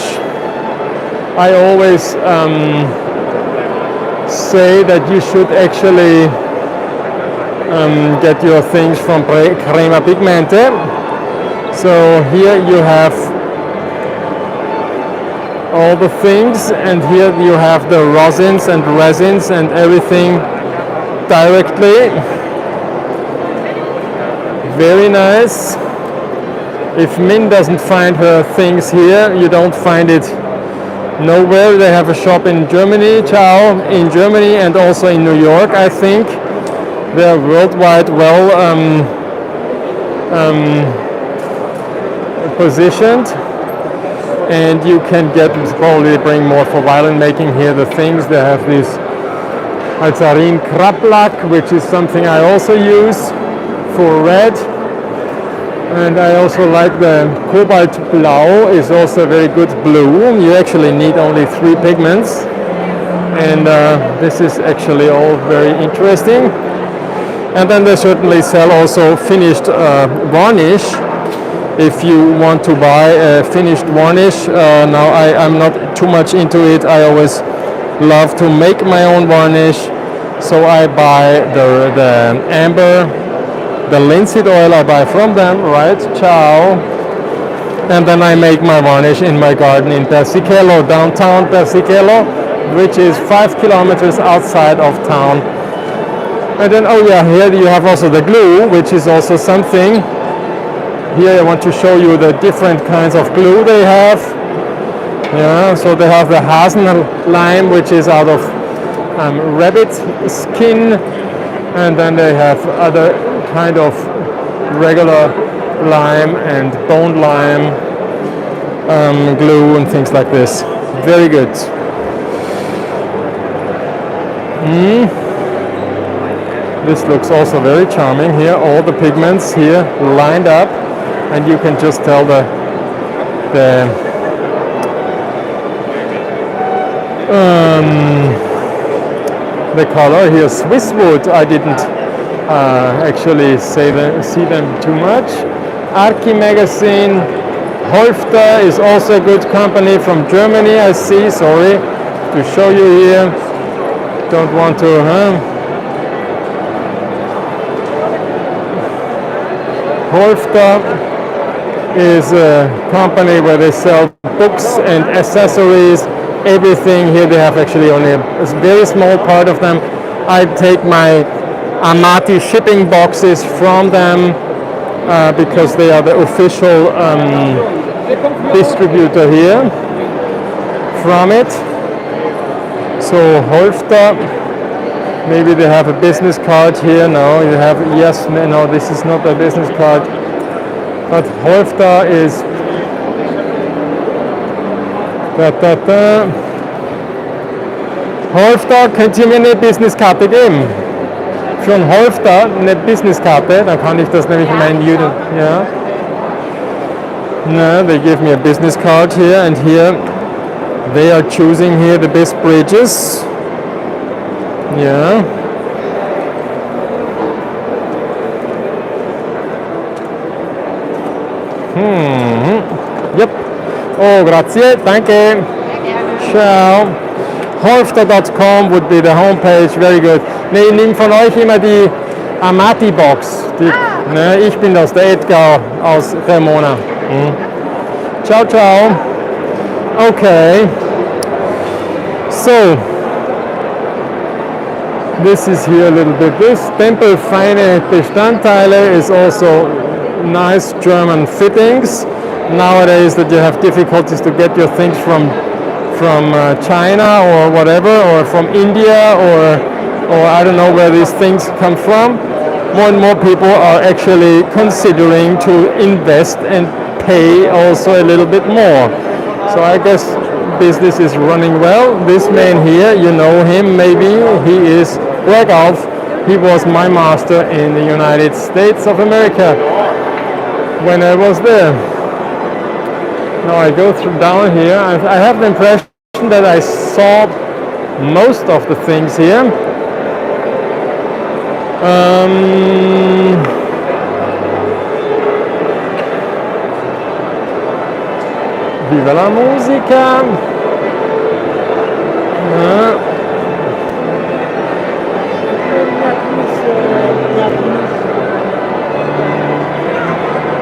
Speaker 1: I always say that you should actually get your things from Crema Pigmente. So here you have all the things, and here you have the resins and everything directly. Very nice. If Min doesn't find her things here, you don't find it nowhere. They have a shop in Germany, in Germany, and also in New York, I think. They're worldwide well positioned, and you can probably bring more for violin making here. The things they have this Alzarin Kraplack, which is something I also use for red, and I also like the Cobalt Blau, is also a very good blue. You actually need only 3 pigments, and this is actually all very interesting. And then they certainly sell also finished varnish. If you want to buy a finished varnish, now I'm not too much into it. I always love to make my own varnish, so I buy the amber, the linseed oil I buy from them, right? Ciao. And then I make my varnish in my garden in Persichello, downtown Persichello, which is 5 kilometers outside of town. And then, oh yeah, here you have also the glue, which is also something. Here I want to show you the different kinds of glue they have. Yeah, so they have the Hasen lime, which is out of rabbit skin, and then they have other kind of regular lime and bone lime glue and things like this. Very good. This looks also very charming here. All the pigments here lined up, and you can just tell the color here. Swiss wood, I didn't actually see them too much. Archi magazine. Holfter is also a good company from Germany, I see. Sorry to show you here. Don't want to, Holfter is a company where they sell books and accessories, everything. Here they have actually only a very small part of them. I take my Amati shipping boxes from them because they are the official distributor here from it. So Holfter, Maybe they have a business card here. No, you have, yes, no, this is not a business card. But Holfter is... Holfter, könnt ihr mir eine Businesskarte geben? Für einen Holfter eine Businesskarte, dann kann ich das nämlich in meinen Juden... Ja. No, they give me a business card here, and here they are choosing here the best bridges. Yeah. Yep. Oh, grazie. Danke. Ciao. Holfter.com would be the homepage. Very good. Ne, ich nehme von euch immer die Amati-Box. Ne, ich bin das, der Edgar aus Cremona. Ciao, ciao. Okay. So, this is here a little bit. This Trempel feine Bestandteile is also nice German fittings. Nowadays that you have difficulties to get your things from China or whatever, or from India, or I don't know where these things come from. More and more people are actually considering to invest and pay also a little bit more. So I guess business is running well. This man here, you know him maybe, he is Bergolf. He was my master in the United States of America when I was there. Now I go through down here. I have the impression that I saw most of the things here. Viva la musica.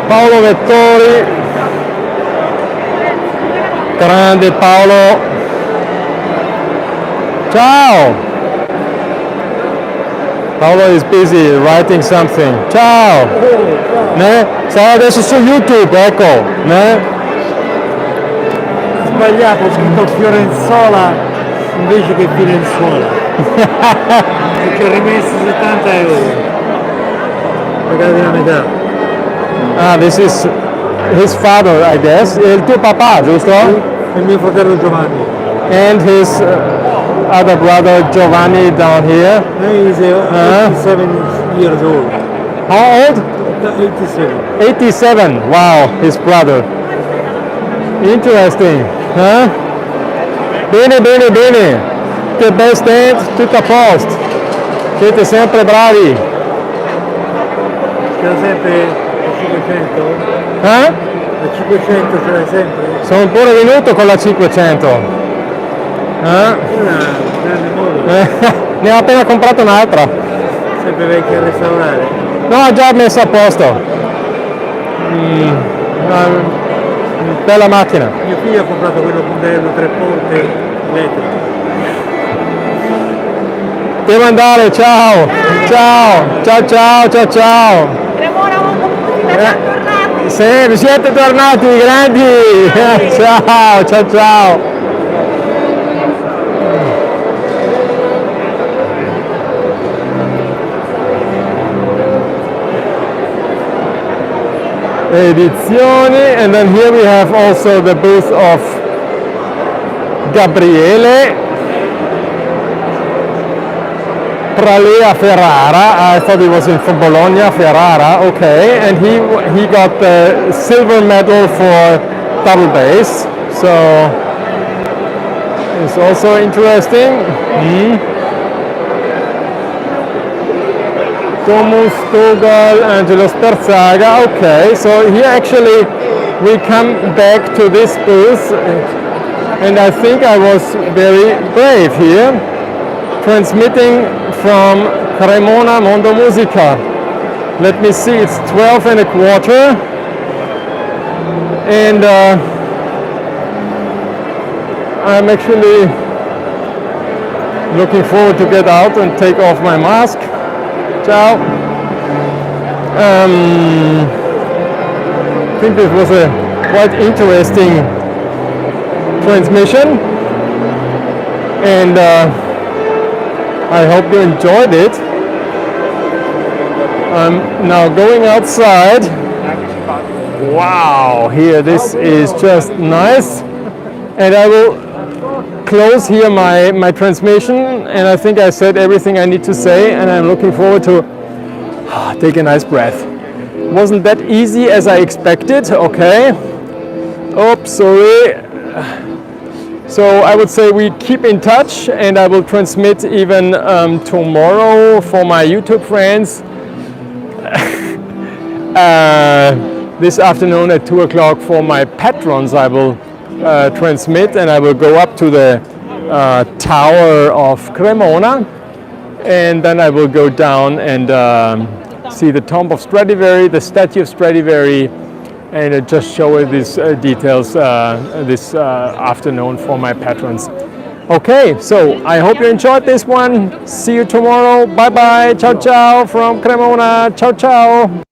Speaker 1: Paolo Vettori, grande Paolo. Ciao. Paolo is busy writing something. Ciao. Ne? Sarà adesso su YouTube, ecco. Ne?
Speaker 3: Sbagliato, ho scritto Fiorenzola invece che Firenzuola. E ci ho rimesso 70 euro. Pagati la metà.
Speaker 1: Ah, this is his father, I guess. Il tuo papà, giusto?
Speaker 3: E mio fratello Giovanni.
Speaker 1: And his other brother Giovanni down here.
Speaker 3: He's 87 years old.
Speaker 1: How old?
Speaker 3: 87.
Speaker 1: 87. Wow, his brother. Interesting. Huh? Bene, bene, bene. Che bel stand, tutto a posto. Siete sempre bravi.
Speaker 3: Ce l'ha sempre a 500?
Speaker 1: Eh?
Speaker 3: A 500 ce l'hai sempre?
Speaker 1: Sono pure venuto con la 500.
Speaker 3: Una grande modo.
Speaker 1: Ne ho appena comprato un'altra.
Speaker 3: Sempre vecchia a restaurare.
Speaker 1: No, già messa a posto. Una bella macchina.
Speaker 3: Mio figlio ha comprato quello modello 3 porte elettrico.
Speaker 1: Devo andare, ciao. Ciao, ciao, ciao, ciao, ciao.
Speaker 4: Cremona Mondo Musica, siamo tornati.
Speaker 1: Sì, siete tornati grandi. Ciao, ciao, ciao. Edizioni, and then here we have also the booth of Gabriele Pralea Ferrara. I thought he was from Bologna, Ferrara. Okay, and he got the silver medal for double bass, so it's also interesting. Tomus Togal, Angelo Sperzaga. Okay, so here actually we come back to this booth, and I think I was very brave here, transmitting from Cremona Mondo Musica. Let me see, it's 12 and a quarter, and I'm actually looking forward to get out and take off my mask. Ciao. I think this was a quite interesting transmission, and I hope you enjoyed it. I'm now going outside. Wow, here this is just nice. And I will close here my transmission, and I think I said everything I need to say, and I'm looking forward to take a nice breath. Wasn't that easy as I expected, okay. Oops, sorry. So I would say we keep in touch, and I will transmit even tomorrow for my YouTube friends. This afternoon at 2 o'clock for my patrons I will transmit, and I will go up to the tower of Cremona, and then I will go down and see the tomb of Stradivari, the statue of Stradivari, and just show you these details this afternoon for my patrons. Okay, so I hope you enjoyed this one. See you tomorrow. Bye bye. Ciao ciao from Cremona. Ciao ciao.